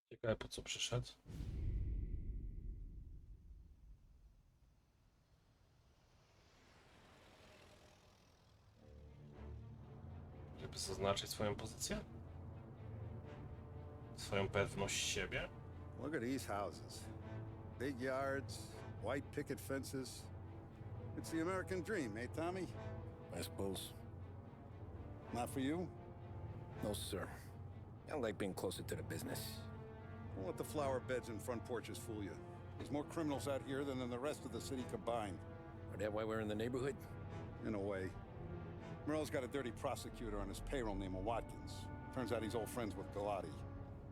Ciekawe, po co przyszedł. Żeby zaznaczyć swoją pozycję? Swoją pewność siebie? Look at these houses. Big yards, white picket fences. It's the American dream, eh, Tommy? I suppose. Not for you? No, sir. I like being closer to the business. Don't let the flower beds and front porches fool you. There's more criminals out here than in the rest of the city combined. Is that why we're in the neighborhood? In a way. Merle's got a dirty prosecutor on his payroll named Watkins. Turns out he's old friends with Galati.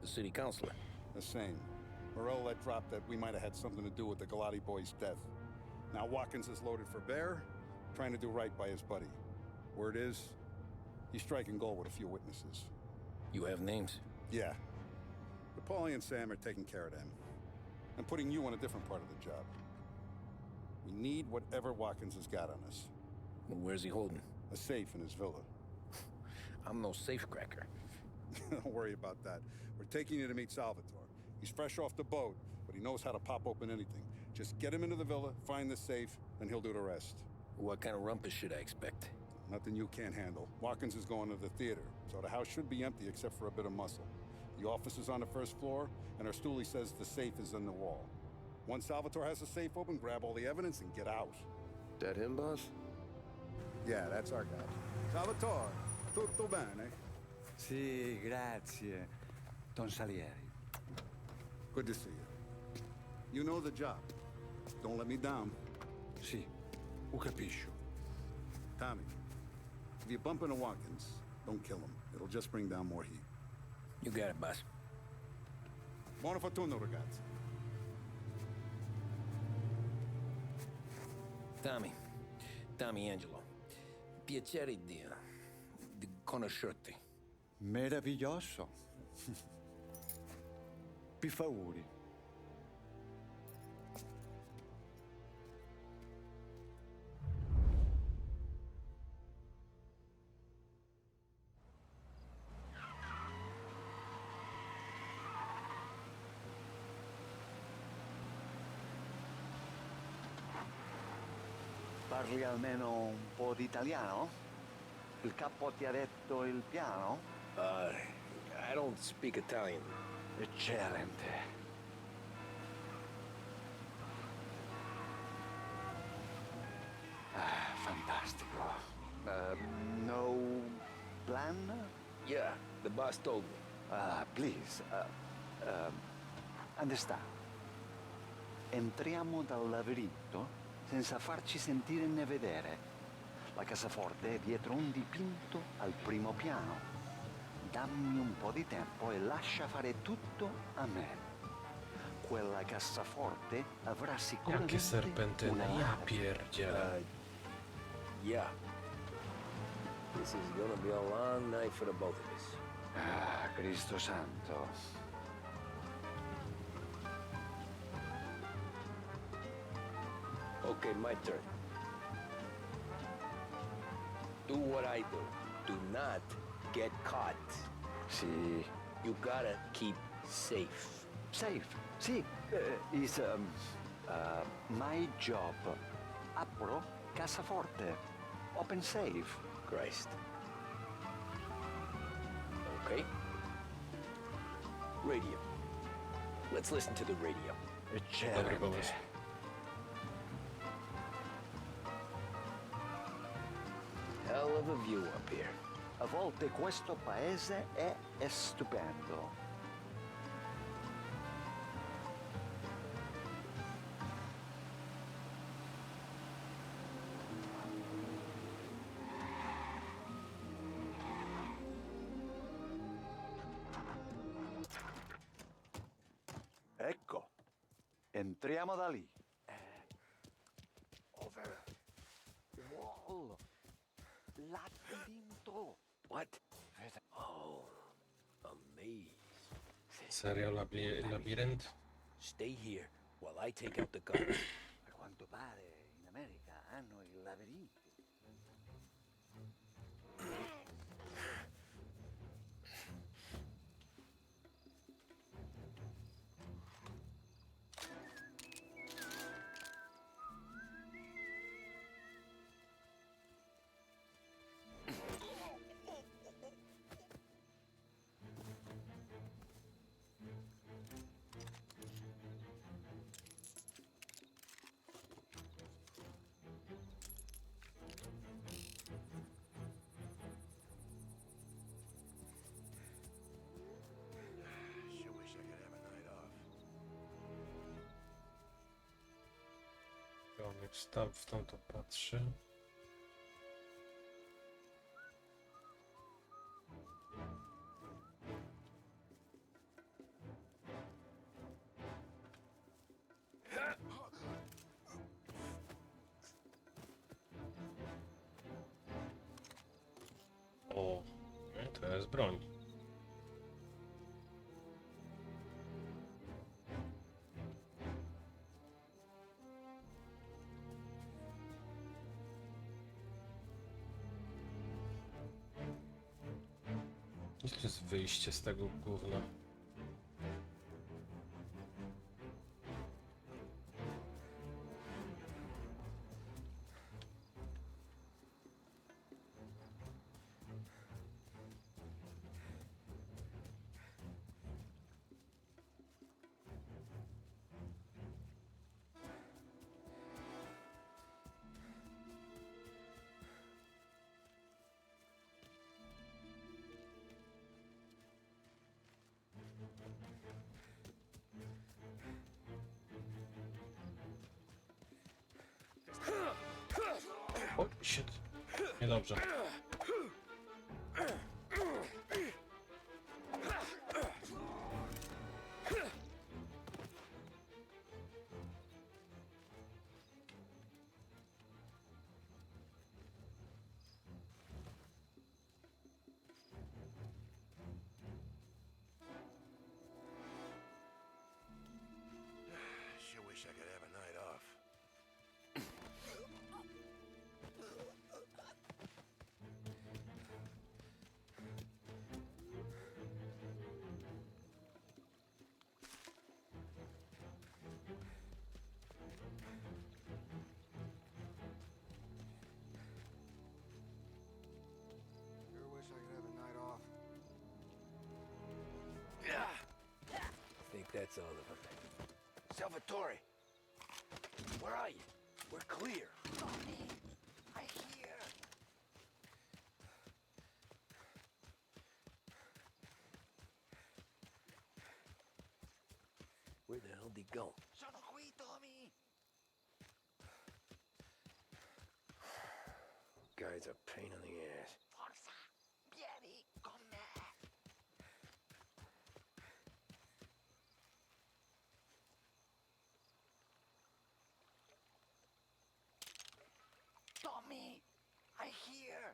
The city councilor. The same. Morello let drop that we might have had something to do with the Galati boy's death. Now Watkins is loaded for bear, trying to do right by his buddy. Word is, he's striking gold with a few witnesses. You have names? Yeah. But Paulie and Sam are taking care of them. I'm putting you on a different part of the job. We need whatever Watkins has got on us. Well, where's he holding? A safe in his villa. I'm no safecracker. Don't worry about that. We're taking you to meet Salvatore. He's fresh off the boat, but he knows how to pop open anything. Just get him into the villa, find the safe, and he'll do the rest. What kind of rumpus should I expect? Nothing you can't handle. Watkins is going to the theater, so the house should be empty except for a bit of muscle. The office is on the first floor, and our stoolie says the safe is in the wall. Once Salvatore has the safe open, grab all the evidence and get out. That him, boss? Yeah, that's our guy. Salvatore, tutto bene? Sì, grazie, Don Salieri. Good to see you. You know the job. Don't let me down. Sì, ho capisco. Tommy, if you bump into Watkins, don't kill him. It'll just bring down more heat. You got it, boss. Buona fortuna, ragazzi. Tommy Angelo. Piacere di conoscerti. Meraviglioso. Per favore. Parli almeno un po' di italiano? Il capo ti ha detto il piano? I don't speak Italian. Eccellente. Fantastico. No plan? Yeah, the boss told me. Please. Understand. Entriamo dal labirinto senza farci sentire né vedere. La cassaforte è dietro un dipinto al primo piano. Dammi un po' di tempo e lascia fare tutto a me. Quella cassaforte avrà Jakie sicuramente serpentyny, una ja chiave. pierdzielę. Yeah. This is gonna be a long night for the both of us. Cristo santo. Okay, my turn. Do what I do. Do not get caught. Sì. You gotta keep safe. Safe. Sì. Is my job. Apro cassaforte. Open safe. Christ. Okay. Radio. Let's listen to the radio. Dobry pomysł. Hell of a view up here. A volte questo paese è stupendo. Ecco, entriamo da lì. Over. Wall. Labirinto. What? Oh, a maze. Serio, labirynt? Stay here while I take out the gun. A quanto pare in America hanno i labirinti. Sure wish I could have a night off. Komiks tam w tą to patrzy. O, to jest broń. Gdzie to jest wyjście z tego gówna? O, shit. Niedobrze. Sure wish I could have a night off. Sure wish I could have a night off. Think that's all of them. Salvatore! Where are you? We're clear. I hear. Where the hell did he go? Sono qui, Tommy. Guy's a pain in the ass. Forza, vieni con me. Tommy, I hear.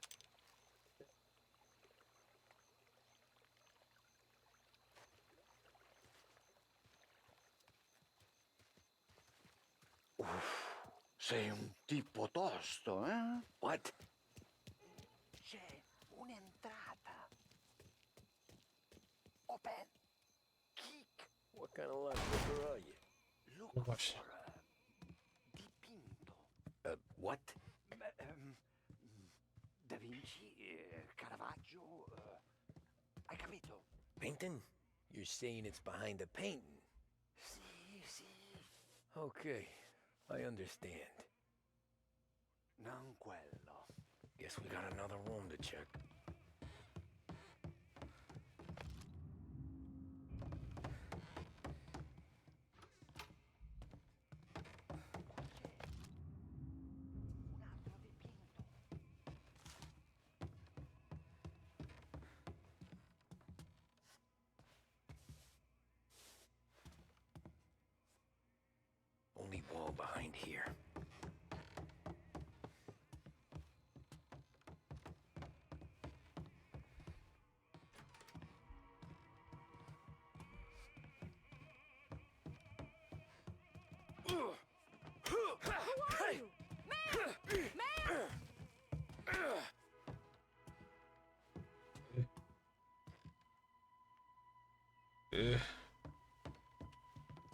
Sei un tipo tosto, eh? What? C'è un'entrata. Open. Kick. What kind of lockpicker are you? Look No właśnie. for dipinto. What? Da Vinci, Caravaggio. Hai capito? Painting? You're saying it's behind the painting? Sì, sì. Okay, I understand. Non quello. Guess we got another room to check. Un altro dipinto. Only wall behind here.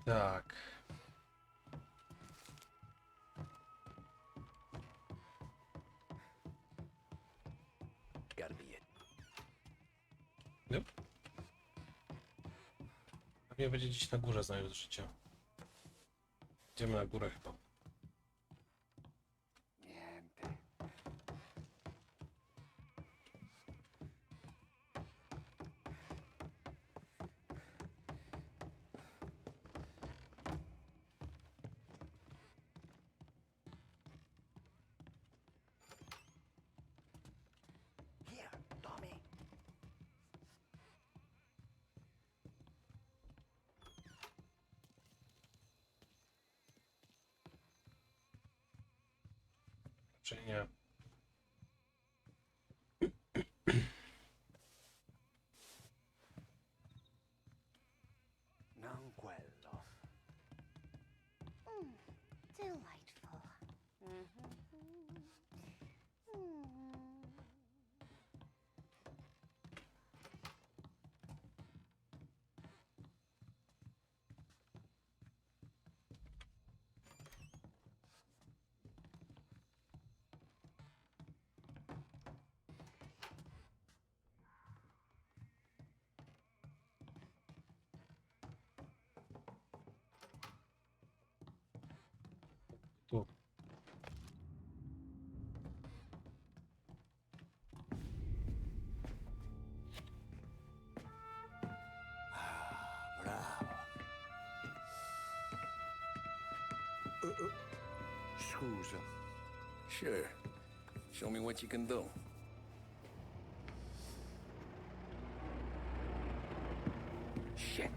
Tak. Gotta be it. Nope. Pewnie będzie gdzieś na górze znajdę życia. Idziemy na górę chyba. Niente. Here, Tommy. Czy nie? Scusa. Sure. Show me what you can do. Shit.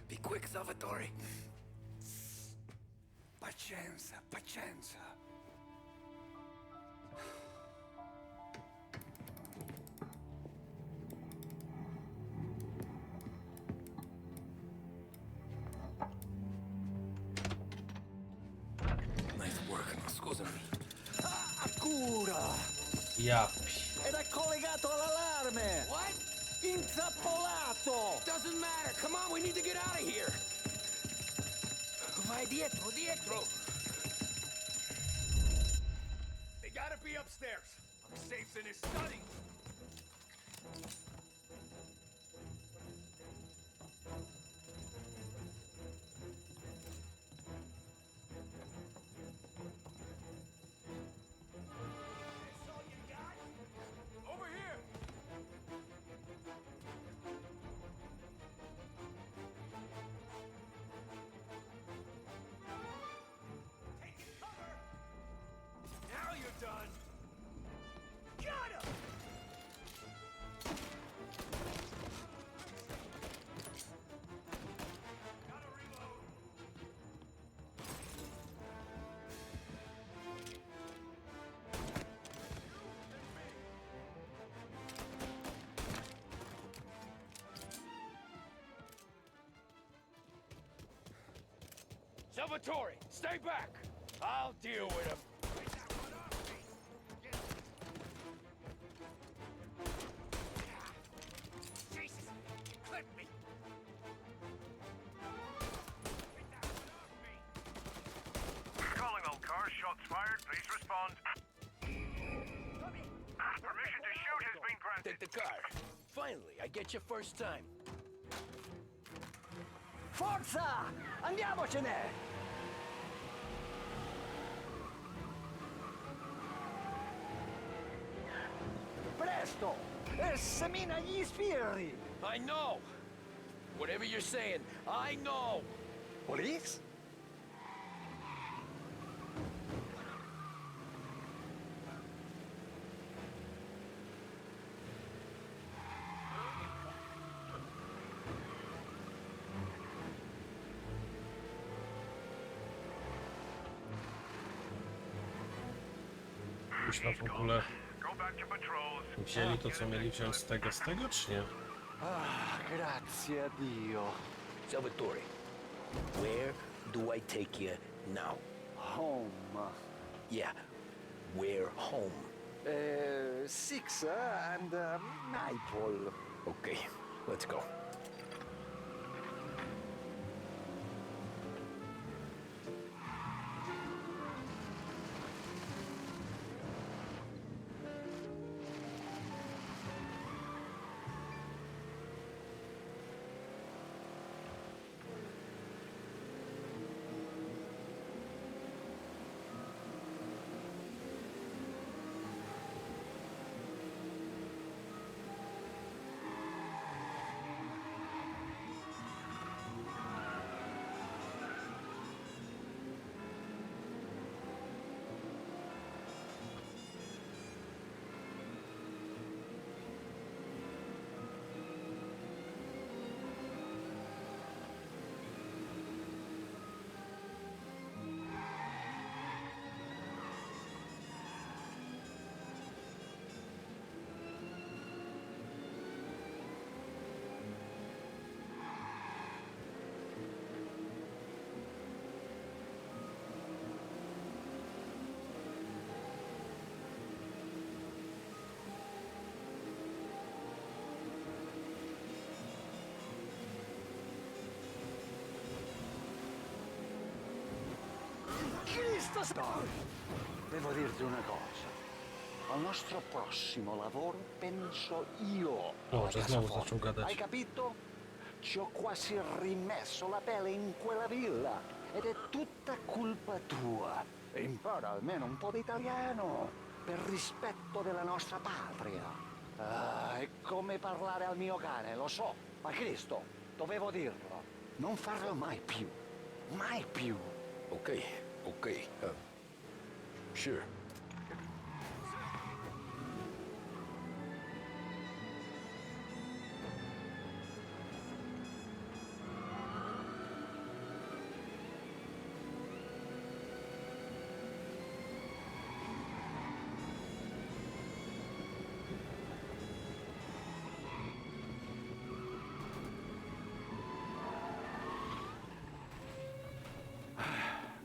Be quick, Salvatore. Pazienza, pazienza. Nice work, no, scusami. Cura! Ja Era collegato all'allarme! What? Intrappolato! Doesn't matter. Come on, we need to get out of here. Vai dietro, dietro. They gotta be upstairs. I'm safe in his study. That's all you got? Over here. Taking cover. Now you're done. Got him. Gotta reload. Salvatore, stay back! I'll deal with him. Jesus, you clipped me. Calling all cars, shots fired, please respond. Permission to shoot has been granted. Take the car. Finally, I get you first time. Forza! Andiamocene! Presto! Semina gli sbirri! I know! Whatever you're saying, I know! Police? już w ogóle Go back to patrols. wzięli to, co mieli wziąć z tego, czy nie? Ah, grazie a Dio. Salvatore, where do I take you now? Home. Yeah, where home? Six and Nightfall. Okay, let's go. Cristo! Devo dirti una cosa. Al nostro prossimo lavoro penso io. O, że znowu zaczął gadać. Hai capito? Ci ho quasi rimesso la pelle in quella villa. Ed è tutta colpa tua. E impara almeno un po' di italiano. Per rispetto della nostra patria. Ah, è come parlare al mio cane, lo so. Ma Cristo, dovevo dirlo. Non farlo mai più. Mai più. Okay, okay. Sure.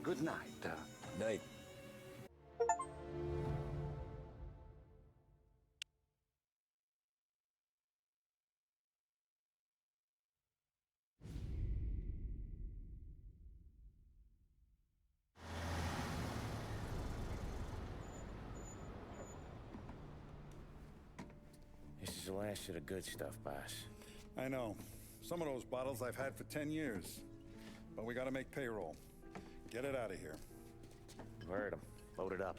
Good night. Night. This is the last of the good stuff, boss. I know. Some of those bottles I've had for 10 years. But we gotta make payroll. Get it out of here. Heard 'em. Load it up.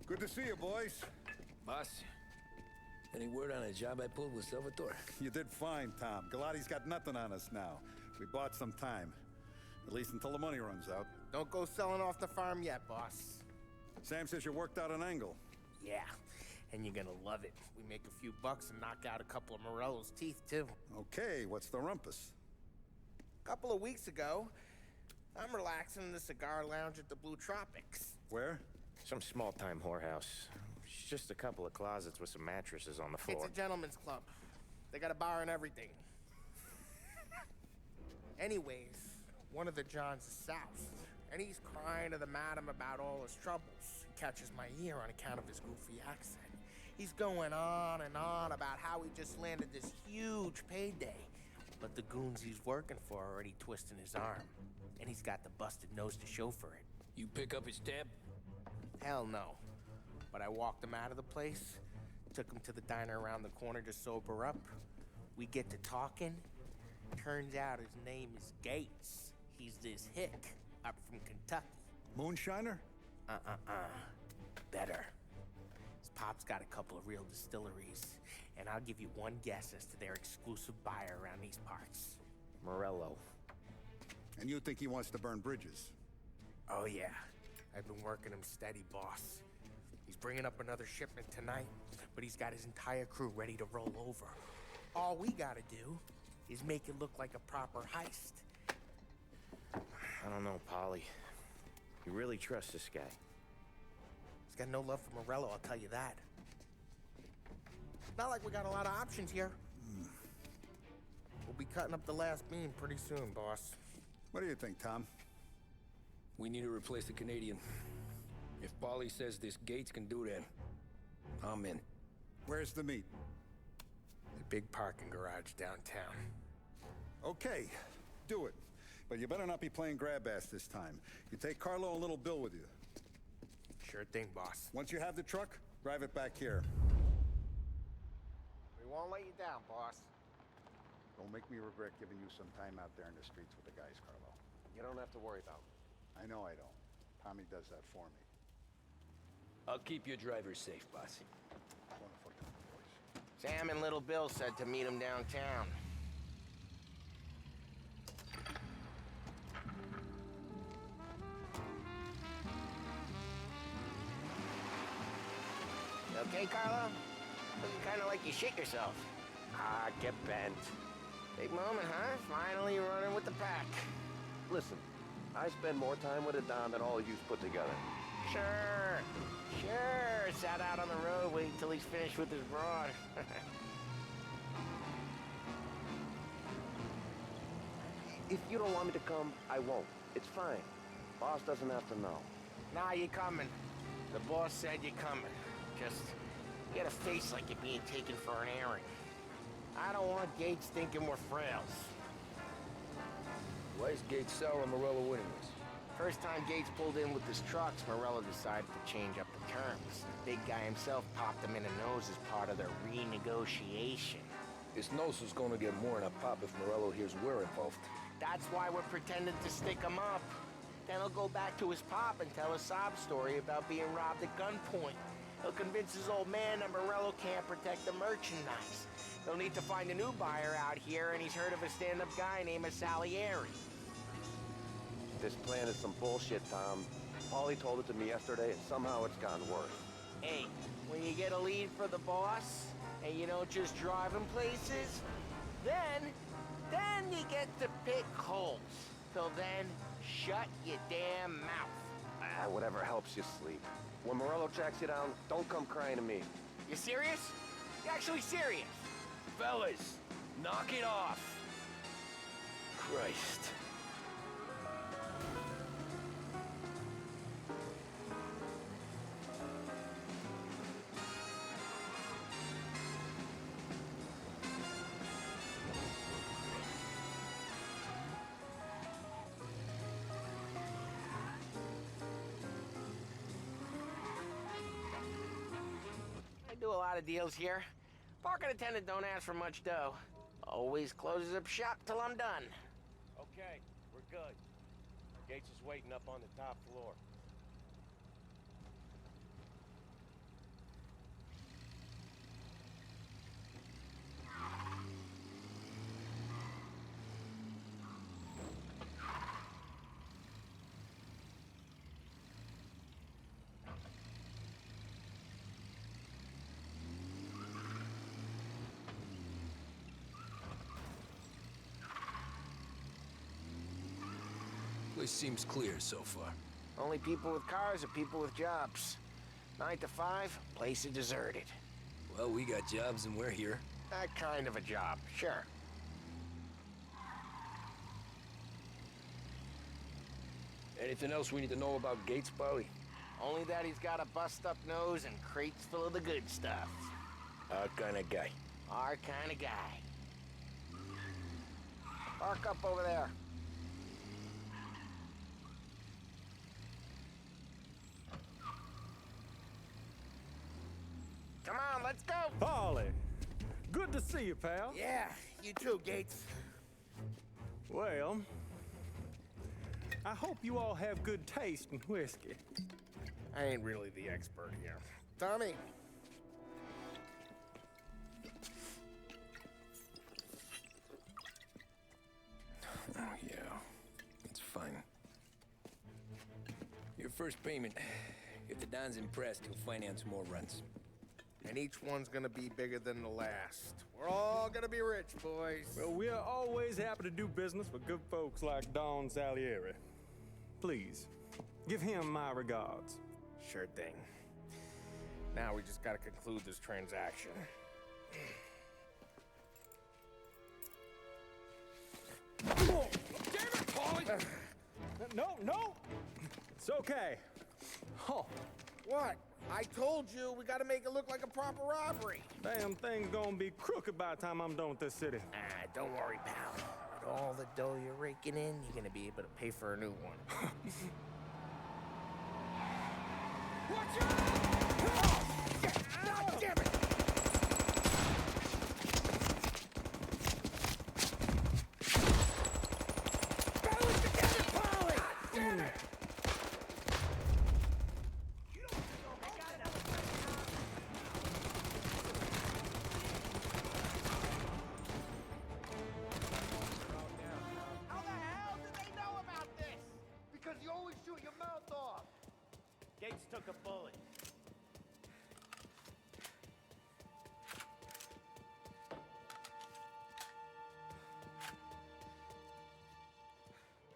Good to see you, boys. Boss, any word on a job I pulled with Salvatore? You did fine, Tom. Galati's got nothing on us now. We bought some time. At least until the money runs out. Don't go selling off the farm yet, boss. Sam says you worked out an angle. Yeah, and you're gonna love it. We make a few bucks and knock out a couple of Morello's teeth, too. Okay, what's the rumpus? A couple of weeks ago, I'm relaxing in the cigar lounge at the Blue Tropics. Where? Some small-time whorehouse. It's just a couple of closets with some mattresses on the floor. It's a gentleman's club. They got a bar and everything. Anyways, one of the Johns is south, and he's crying to the madam about all his troubles. He catches my ear on account of his goofy accent. He's going on and on about how he just landed this huge payday, but the goons he's working for are already twisting his arm, and he's got the busted nose to show for it. You pick up his tab? Hell no. But I walked him out of the place, took him to the diner around the corner to sober up. We get to talking. Turns out his name is Gates. He's this hick up from Kentucky. Moonshiner? Better. His pop's got a couple of real distilleries, and I'll give you one guess as to their exclusive buyer around these parts. Morello. And you think he wants to burn bridges? Oh yeah. I've been working him steady, boss. He's bringing up another shipment tonight, but he's got his entire crew ready to roll over. All we gotta do is make it look like a proper heist. I don't know, Polly. You really trust this guy? He's got no love for Morello, I'll tell you that. Not like we got a lot of options here. We'll be cutting up the last beam pretty soon, boss. What do you think, Tom? We need to replace the Canadian. If Polly says this Gates can do that, I'm in. Where's the meet? The big parking garage downtown. Okay, do it. But you better not be playing grab ass this time. You take Carlo and Little Bill with you. Sure thing, boss. Once you have the truck, drive it back here. We won't let you down, boss. Don't make me regret giving you some time out there in the streets with the guys, Carlo. You don't have to worry about me. I know I don't. Tommy does that for me. I'll keep your drivers safe, boss. Wonderful young boys. Sam and Little Bill said to meet him downtown. You okay, Carlo? Looking kind of like you shit yourself. Ah, get bent. Big moment, huh? Finally running with the pack. Listen, I spend more time with a Don than all of you put together. Sure. Sat out on the road waiting till he's finished with his broad. If you don't want me to come, I won't. It's fine. Boss doesn't have to know. Nah, you're coming. The boss said you're coming. Just get a face like you're being taken for an airing. I don't want Gates thinking we're frails. Why is Gates sour on Morello winning this? First time Gates pulled in with his trucks, Morello decided to change up the terms. The big guy himself popped him in the nose as part of their renegotiation. His nose is gonna get more in a pop if Morello hears we're involved. That's why we're pretending to stick him up. Then he'll go back to his pop and tell a sob story about being robbed at gunpoint. He'll convince his old man that Morello can't protect the merchandise. He'll need to find a new buyer out here, and he's heard of a stand-up guy named Salieri. This plan is some bullshit, Tom. Paulie told it to me yesterday, and somehow it's gotten worse. Hey, when you get a lead for the boss, and you don't just drive him places, then you get to pick holes. Till then, shut your damn mouth. Whatever helps you sleep. When Morello tracks you down, don't come crying to me. You serious? You actually serious? Fellas, knock it off. Christ. I do a lot of deals here. Parking attendant don't ask for much dough. Always closes up shop till I'm done. Okay, we're good. Gates is waiting up on the top floor. Place seems clear so far. Only people with cars are people with jobs. 9 to 5, place is deserted. Well, we got jobs and we're here. That kind of a job, sure. Anything else we need to know about Gates, Paulie? Only that he's got a bust-up nose and crates full of the good stuff. Our kind of guy. Our kind of guy. Park up over there. Come on, let's go! Paulie, good to see you, pal. Yeah, you too, Gates. Well, I hope you all have good taste in whiskey. I ain't really the expert here. Tommy. Oh, yeah. It's fine. Your first payment. If the Don's impressed, he'll finance more runs. And each one's gonna be bigger than the last. We're all gonna be rich, boys. Well, we are always happy to do business with good folks like Don Salieri. Please, give him my regards. Sure thing. Now we just gotta conclude this transaction. Oh, damn it, Paulie! No! It's okay. Oh. What? I told you we gotta make it look like a proper robbery. Damn thing's gonna be crooked by the time I'm done with this city. Don't worry, pal. With all the dough you're raking in, you're gonna be able to pay for a new one. Watch out! Oh, shit! God damn it! Balance together, Paulie! God damn it! How the hell did they know about this? Because you always shoot your mouth off. Gates took a bullet.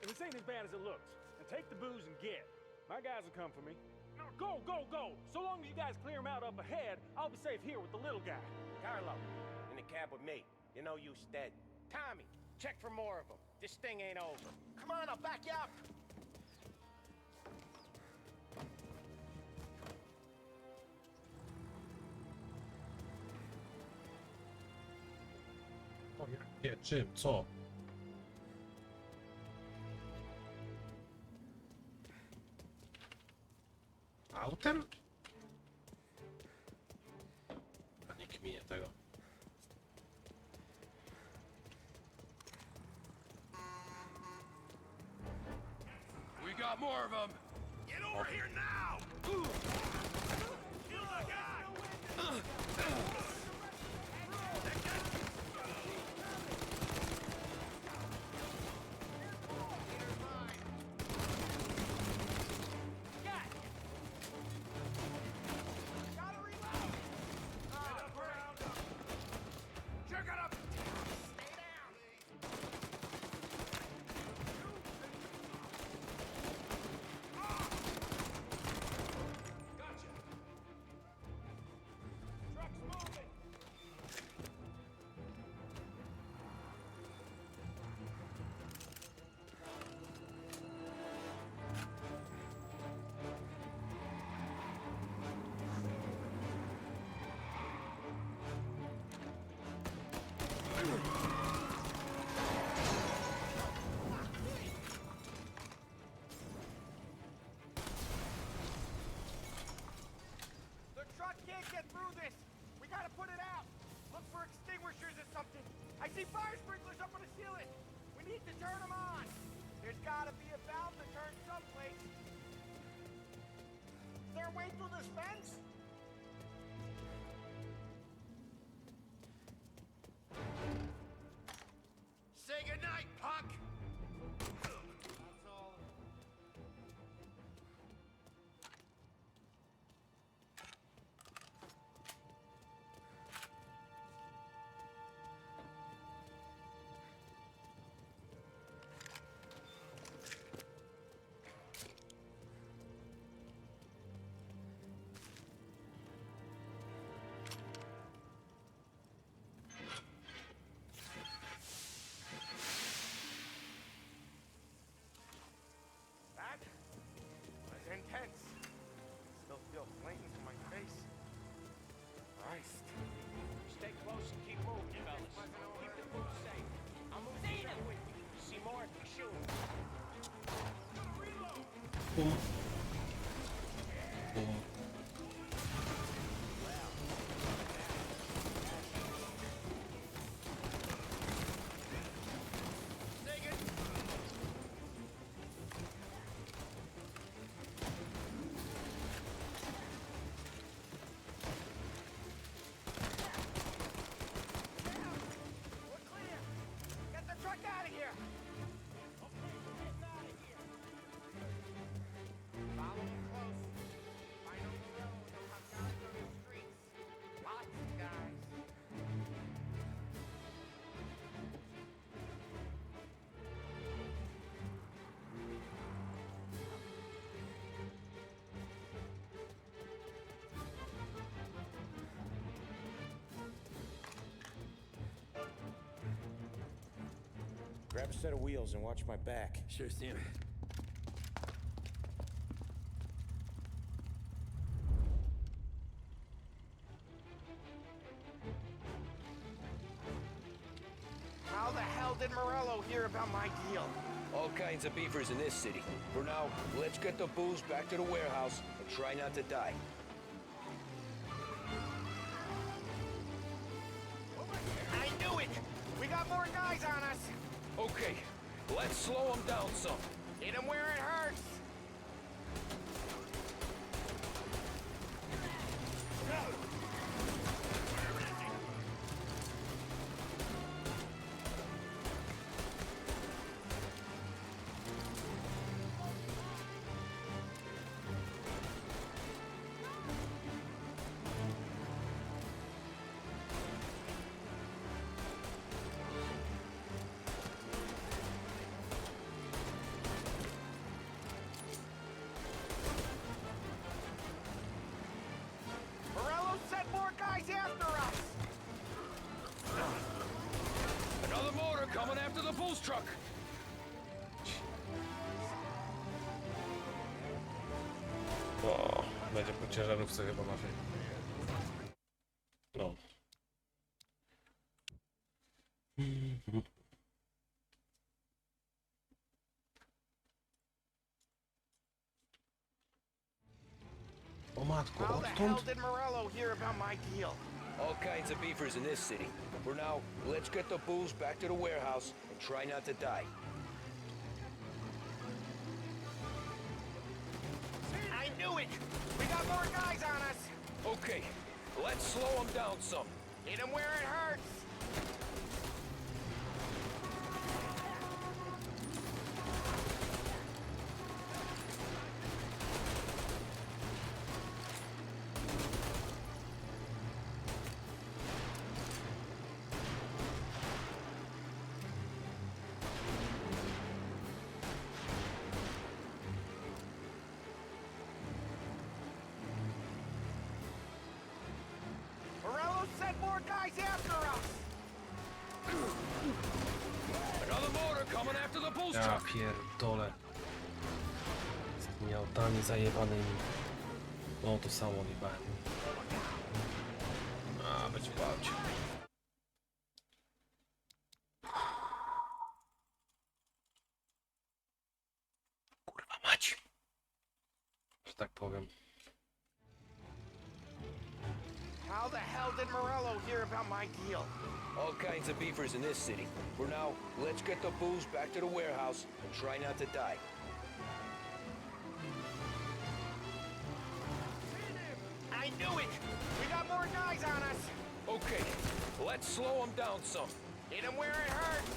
This ain't as bad as it looks. Now take the booze and get. My guys will come for me. No, go! So long as you guys clear him out up ahead, I'll be safe here with the little guy. Carlo, in the cab with me. You know you stead. Tommy, check for more of them. This thing ain't over. Come on, I'll back you up. O jakie, czym, co? Autem? A nie kminie tego. We got more of them. Get over here now! Kill the guy! can't get through this. We gotta put it out. Look for extinguishers or something. I see fire sprinklers up on the ceiling. We need to turn them on. There's gotta be a valve to turn someplace. Is there a way through this fence? Say goodnight, punk! That's all. That was intense. Still feel flames in my face. Christ. Stay close and keep moving, fellas. Keep the food safe. I'll move the train with you. See more if you shoot. Boom. Boom. Get the truck out of here! Follow him close. Find him the road. He'll have guys on the streets. Lots of guys. Grab a set of wheels and watch my back. Sure thing. How the hell did Morello hear about my deal? All kinds of beefers in this city. For now, let's get the booze back to the warehouse and try not to die. I knew it! We got more guys on us! Okay, let's slow them down some. Hit him where it hurts! Morello sent more guys after us! Another motor coming after the booze truck. O, będzie po ciężarówce chyba naszej. No. O matko, How the hell odtąd? did Morello hear about my deal? All kinds of beefers in this city. For now, let's get the booze back to the warehouse and try not to die. I knew it! We got more guys on us! Okay, let's slow them down some. Hit him where it hurts! Morello sent more guys after us! Another motor coming after the booze Ja truck. pierdolę. Z tymi autami zajebanymi. No to samo jebałem. A, będzie bać. Kurwa mać. Że tak powiem. How the hell did Morello hear about my deal? All kinds of beefers in this city. For now, let's get the booze back to the warehouse and try not to die. I knew it! We got more guys on us! Okay, let's slow them down some. Hit him where it hurts!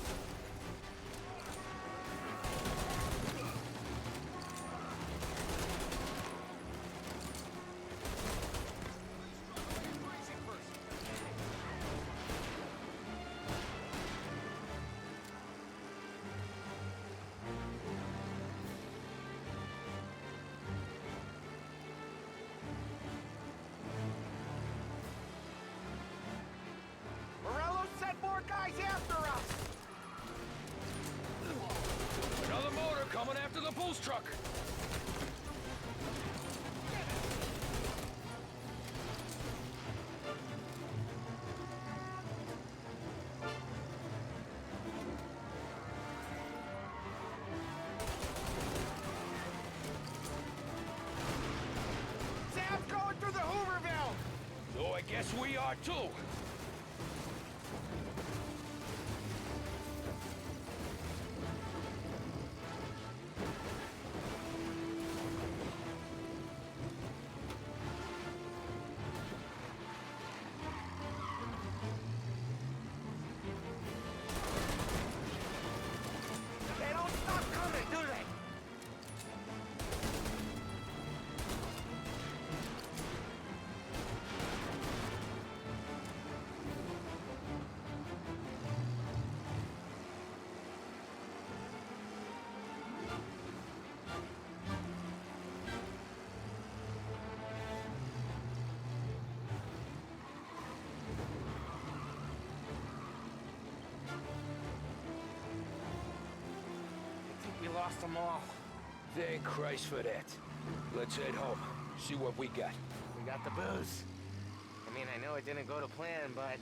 Morello sent more guys after us! Another motor coming after the booze truck. Sam's going through the Hooverville! So I guess we are too. They don't stop coming, do they? I think we lost them all. Thank Christ for that. Let's head home. See what we got. We got the booze. I mean, I know it didn't go to plan, but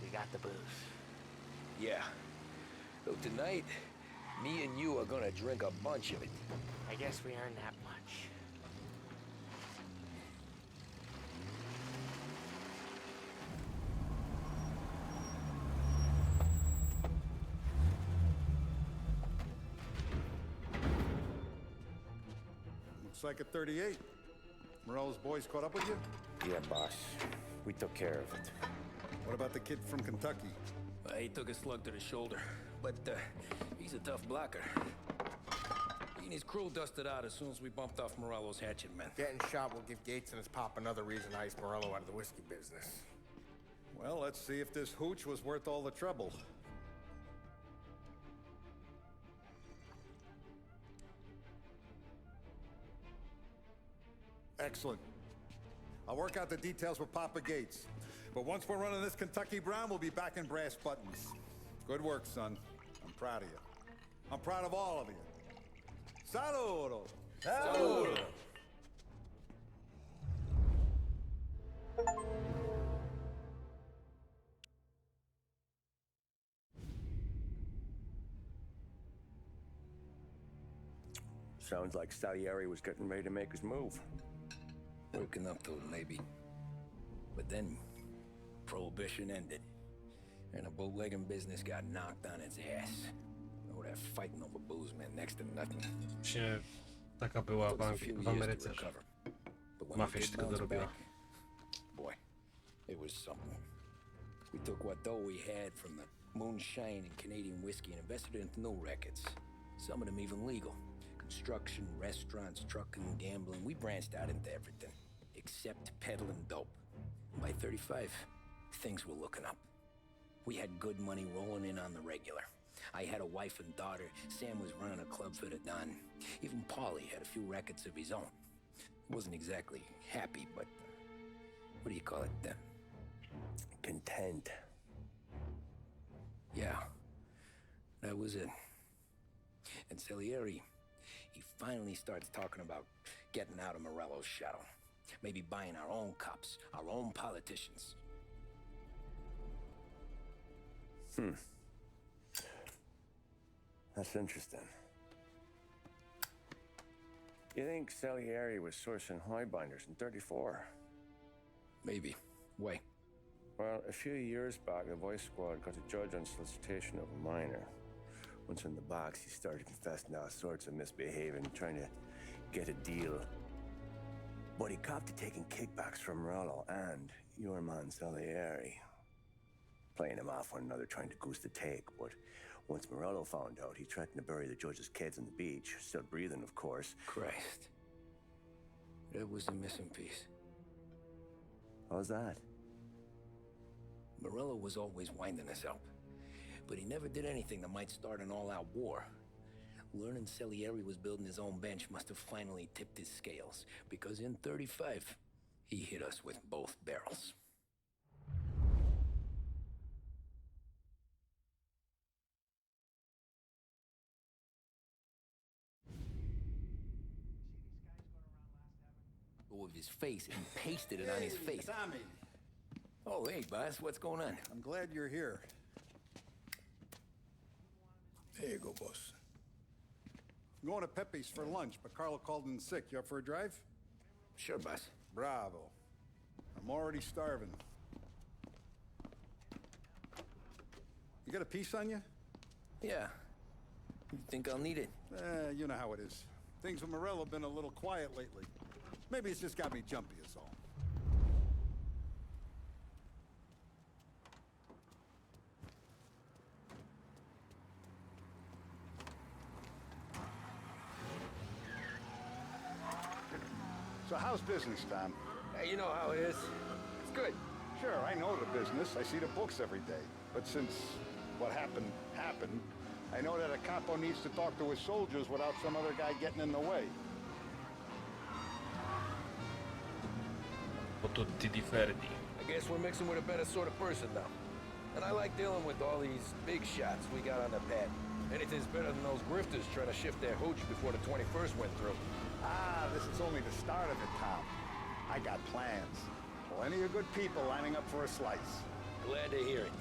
we got the booze. Yeah. So tonight, me and you are gonna drink a bunch of it. I guess we earned that much. Looks like a 38. Morello's boys caught up with you? Yeah, boss. We took care of it. What about the kid from Kentucky? He took a slug to the shoulder, but he's a tough blocker. He and his crew dusted out as soon as we bumped off Morello's hatchet men. Getting shot will give Gates and his pop another reason to ice Morello out of the whiskey business. Well, let's see if this hooch was worth all the trouble. Excellent. I'll work out the details with Papa Gates. But once we're running this Kentucky Brown, we'll be back in brass buttons. Good work, son. I'm proud of you. I'm proud of all of you. Saludo! Saludo! Sounds like Salieri was getting ready to make his move. Working up to it, maybe. But then, Prohibition ended. And the bootlegging business got knocked on its ass. No, that fighting over booze meant next to nothing. Właśnie taka była w Ameryce, że mafia się tego dorobiła. Boy, it was something. We took what dough we had from the moonshine and Canadian whiskey and invested it into new records. Some of them even legal. Construction, restaurants, trucking, gambling. We branched out into everything, except peddling dope. By 35, things were looking up. We had good money rolling in on the regular. I had a wife and daughter. Sam was running a club for the Don. Even Paulie had a few records of his own. Wasn't exactly happy, but what do you call it? Content. Yeah, that was it. And Salieri, he finally starts talking about getting out of Morello's shadow. Maybe buying our own cops, our own politicians. That's interesting. You think Salieri was sourcing highbinders in 34? Maybe. Why? Well, a few years back, the Vice Squad got a judge on solicitation of a minor. Once in the box, he started confessing all sorts of misbehaving, trying to get a deal. But he copped to taking kickbacks from Morello and your man Salieri. Playing him off one another, trying to goose the take, but once Morello found out, he threatened to bury the judge's kids on the beach. Still breathing, of course. Christ. That was the missing piece. How's that? Morello was always winding us up, but he never did anything that might start an all-out war. Learning Salieri was building his own bench must have finally tipped his scales, because in 35, he hit us with both barrels. With his face and pasted it on his face. Tommy. Oh, hey, boss, what's going on? I'm glad you're here. There you go, boss. I'm going to Pepe's for lunch, but Carlo called in sick. You up for a drive? Sure, boss. Bravo. I'm already starving. You got a piece on you? Yeah. You think I'll need it? You know how it is. Things with Morello have been a little quiet lately. Maybe it's just got me jumpy is all. So how's business, Tom? Hey, you know how it is. It's good. Sure, I know the business. I see the books every day. But since what happened, I know that a capo needs to talk to his soldiers without some other guy getting in the way. Tutti differenti. I guess we're mixing with a better sort of person now. And I like dealing with all these big shots we got on the pad. Anything's better than those grifters trying to shift their hooch before the 21st went through. Ah, this is only the start of it, Tom. I got plans. Plenty of good people lining up for a slice. Glad to hear it.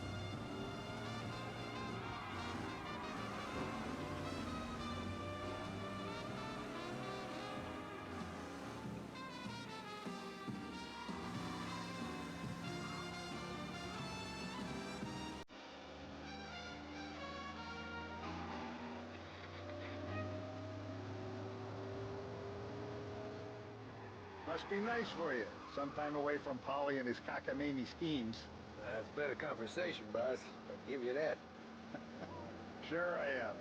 Must be nice for you. Some time away from Polly and his cockamamie schemes. That's better conversation, boss. I'll give you that. Sure I am.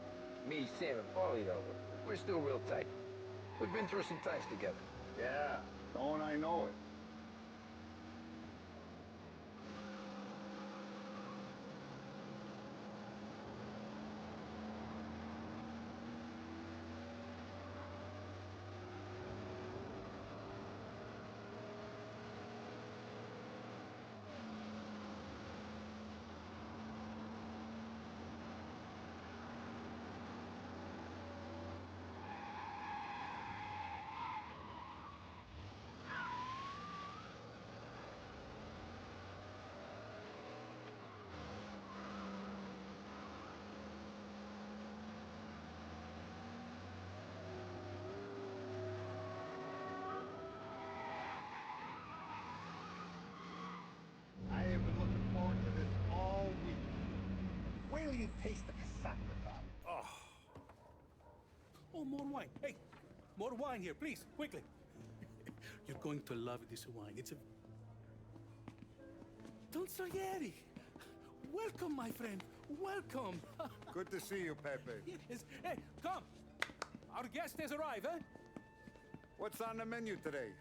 Me, Sam, and Paulie, though, we're still real tight. We've been through some times together. Yeah, don't I know it. I have been looking forward to this all week. Wait till you taste the cassata, Tom. Oh, more wine. Hey, more wine here, please, quickly. You're going to love this wine. It's a... Don Salieri. Welcome, my friend. Welcome. Good to see you, Pepe. Yes. Hey, come. Our guest has arrived, eh? What's on the menu today?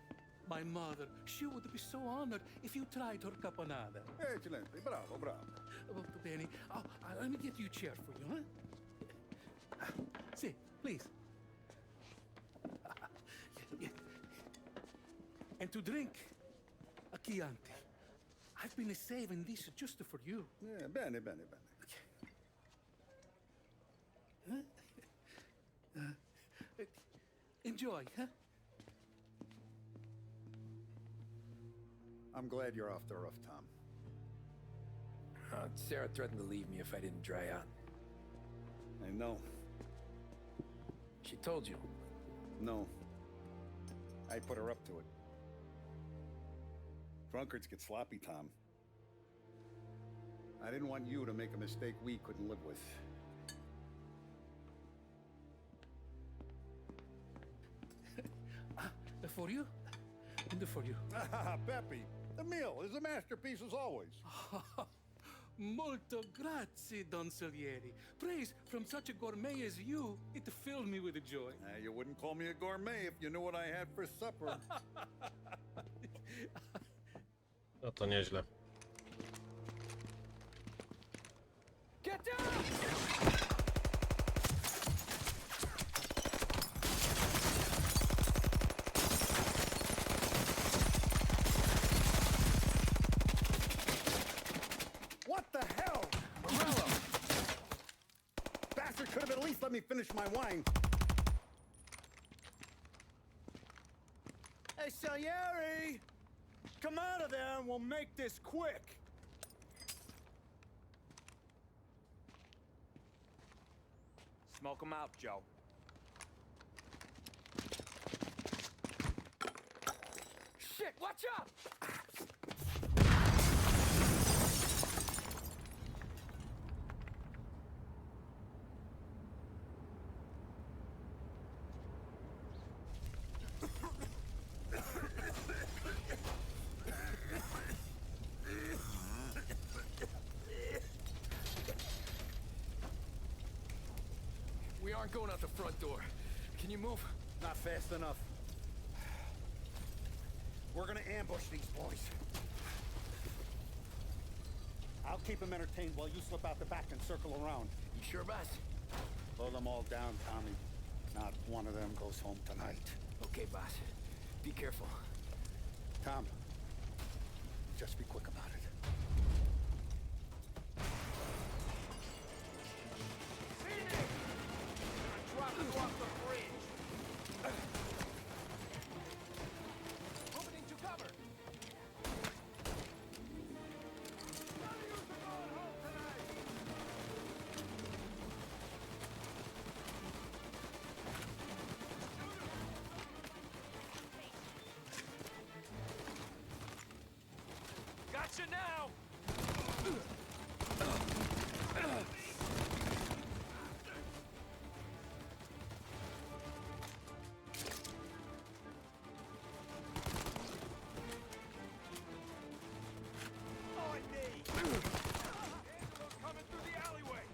My mother, she would be so honored if you tried her caponata. Excelente, bravo, bravo. Molto bene. Oh, let me get you a chair for you, huh? See, please. Yeah. And to drink, a Chianti. I've been saving this just for you. Yeah, bene, bene, bene. Huh? Enjoy, huh? I'm glad you're off the rough, Tom. Sarah threatened to leave me if I didn't dry out. I know. She told you? No. I put her up to it. Drunkards get sloppy, Tom. I didn't want you to make a mistake we couldn't live with. For you? And for you. Peppy, the meal is a masterpiece as always. Molto grazie, Don Salieri. Praise from such a gourmet as you, it filled me with joy. You wouldn't call me a gourmet if you knew what I had for supper. No to nieźle. Get down! What the hell? Morello! Bastard could have at least let me finish my wine. Hey, Salieri! Come out of there and we'll make this quick. Smoke 'em out, Joe. Shit, watch out! We aren't going out the front door. Can you move? Not fast enough. We're gonna ambush these boys. I'll keep them entertained while you slip out the back and circle around. You sure, boss? Blow them all down, Tommy. Not one of them goes home tonight. Okay, boss. Be careful. Tom, just be quick about it. Drop you off the bridge. Moving into cover. Gotcha now. Coming through the alleyway.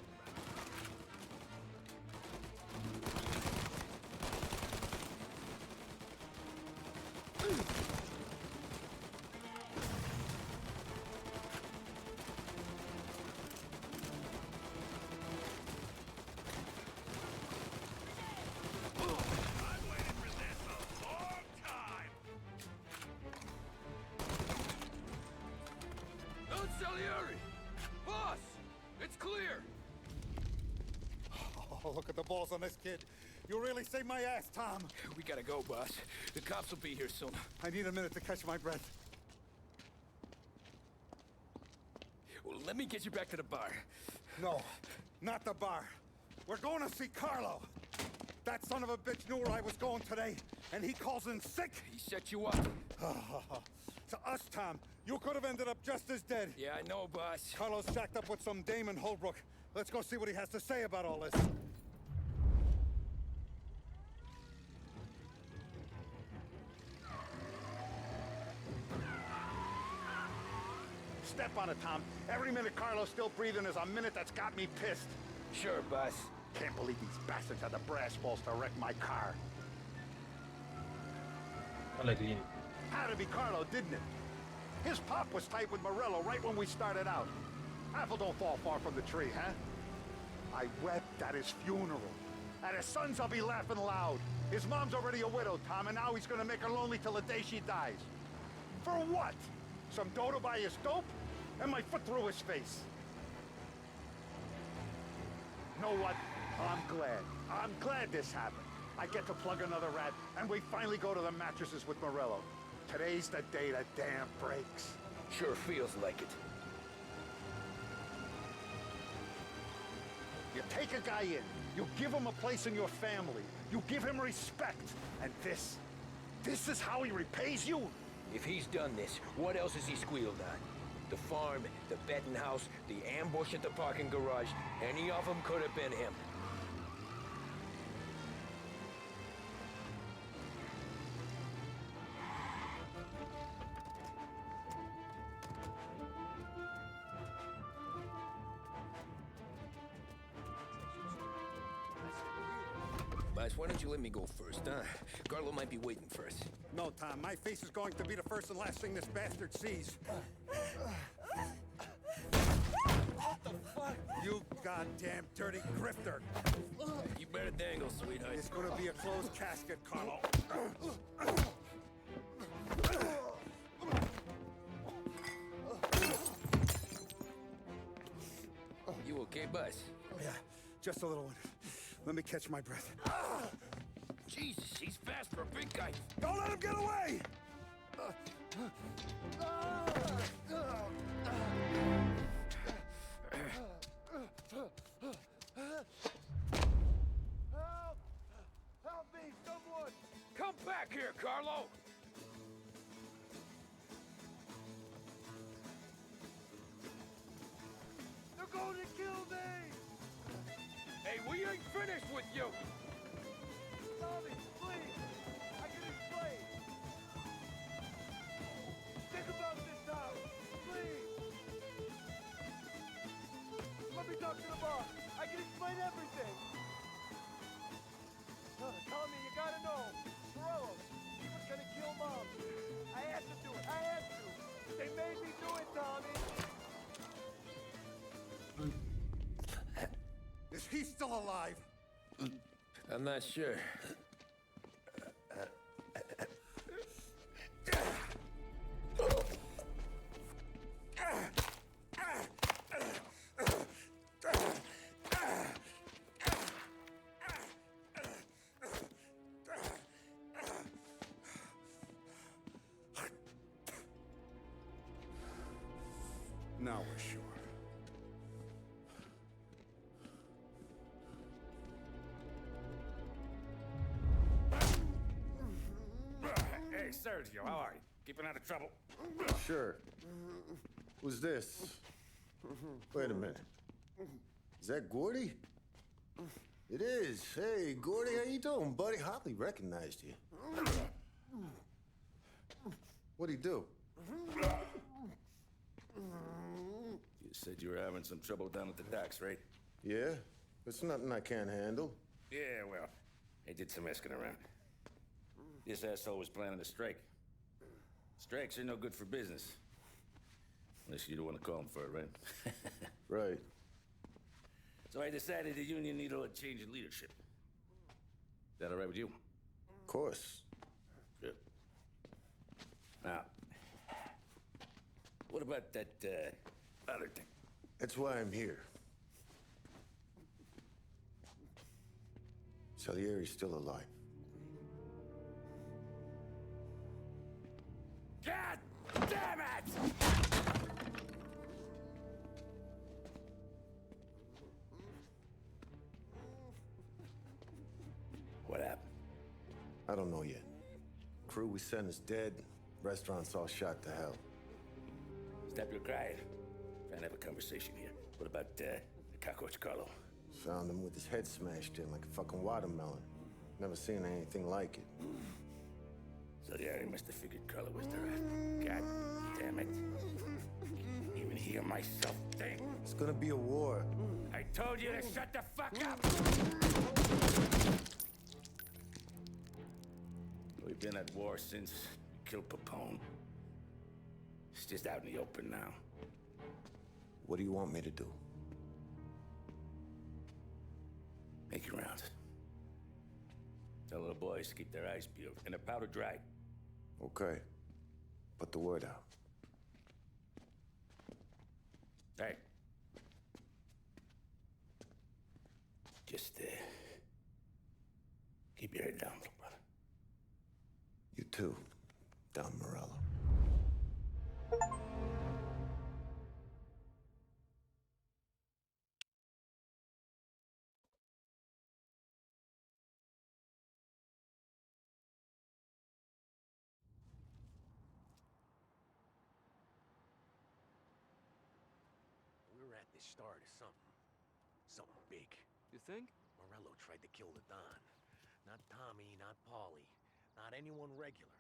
Don Salieri! Boss! It's clear! Oh, look at the balls on this kid. You really saved my ass, Tom. We gotta go, boss. The cops will be here soon. I need a minute to catch my breath. Well, let me get you back to the bar. No, not the bar. We're going to see Carlo. That son of a bitch knew where I was going today, and he calls in sick. He set you up. To us, Tom, you could have ended up just as dead. Yeah, I know, boss. Carlo's shacked up with some dame in Holbrook. Let's go see what he has to say about all this. Step on it, Tom. Every minute Carlo's still breathing is a minute that's got me pissed. Sure, boss. Can't believe these bastards had the brass balls to wreck my car. Ale glin. Had to be Carlo, didn't it? His pop was tight with Morello right when we started out. Apple don't fall far from the tree, huh? I wept at his funeral. At his son's, I'll be laughing loud. His mom's already a widow, Tom, and now he's gonna make her lonely till the day she dies. For what? Some dough to buy his dope? And my foot through his face. Know what? I'm glad. I'm glad this happened. I get to plug another rat, and we finally go to the mattresses with Morello. Today's the day the dam breaks. Sure feels like it. You take a guy in, you give him a place in your family, you give him respect, and this is how he repays you? If he's done this, what else has he squealed on? The farm, the betting house, the ambush at the parking garage, any of them could have been him. Boss, why don't you let me go first, huh? Carlo might be waiting for us. No, Tom. My face is going to be the first and last thing this bastard sees. What the fuck? You goddamn dirty grifter. You better dangle, sweetheart. It's gonna be a closed casket, Carlo. You okay, boss? Yeah, just a little one. Let me catch my breath. Jesus, he's fast for a big guy. Don't let him get away! Help! Help me, someone! Come back here, Carlo! They're going to kill me! Hey, we ain't finished with you! Tommy, please! I can explain! Think about this now! Please! Let me talk to the boss! I can explain everything! Tommy, you gotta know! Morello, he was gonna kill Mom! I had to do it! I had to! They made me do it, Tommy! Is he still alive? I'm not sure. Now we're sure. Hey, Sergio, how are you? Keeping out of trouble? Sure. Who's this? Wait a minute. Is that Gordy? It is. Hey, Gordy, how you doing, buddy? Hardly recognized you. What'd he do? You said you were having some trouble down at the docks, right? Yeah? It's nothing I can't handle. Yeah, well, I did some asking around. This asshole was planning a strike. Strikes are no good for business. Unless you don't want to call him for it, right? Right. So I decided the union needed a change in leadership. Is that all right with you? Of course. Good. Now, what about that, other thing? That's why I'm here. Salieri's still alive. God damn it! What happened? I don't know yet. Crew we sent is dead. Restaurant's all shot to hell. Stop your crying. Trying to have a conversation here. What about, the cockroach Carlo? Found him with his head smashed in like a fucking watermelon. Never seen anything like it. So yeah, he must have figured Carlo was the rat. God damn it. Can't even hear myself think. It's gonna be a war. I told you to shut the fuck up! We've been at war since we killed Papone. It's just out in the open now. What do you want me to do? Make your rounds. Tell the boys to keep their eyes peeled and their powder dry. Okay. Put the word out. Hey. Just, keep your head down, little brother. You too, Don Morello. the start of something. Something big. You think? Morello tried to kill the Don. Not Tommy, not Paulie, not anyone regular.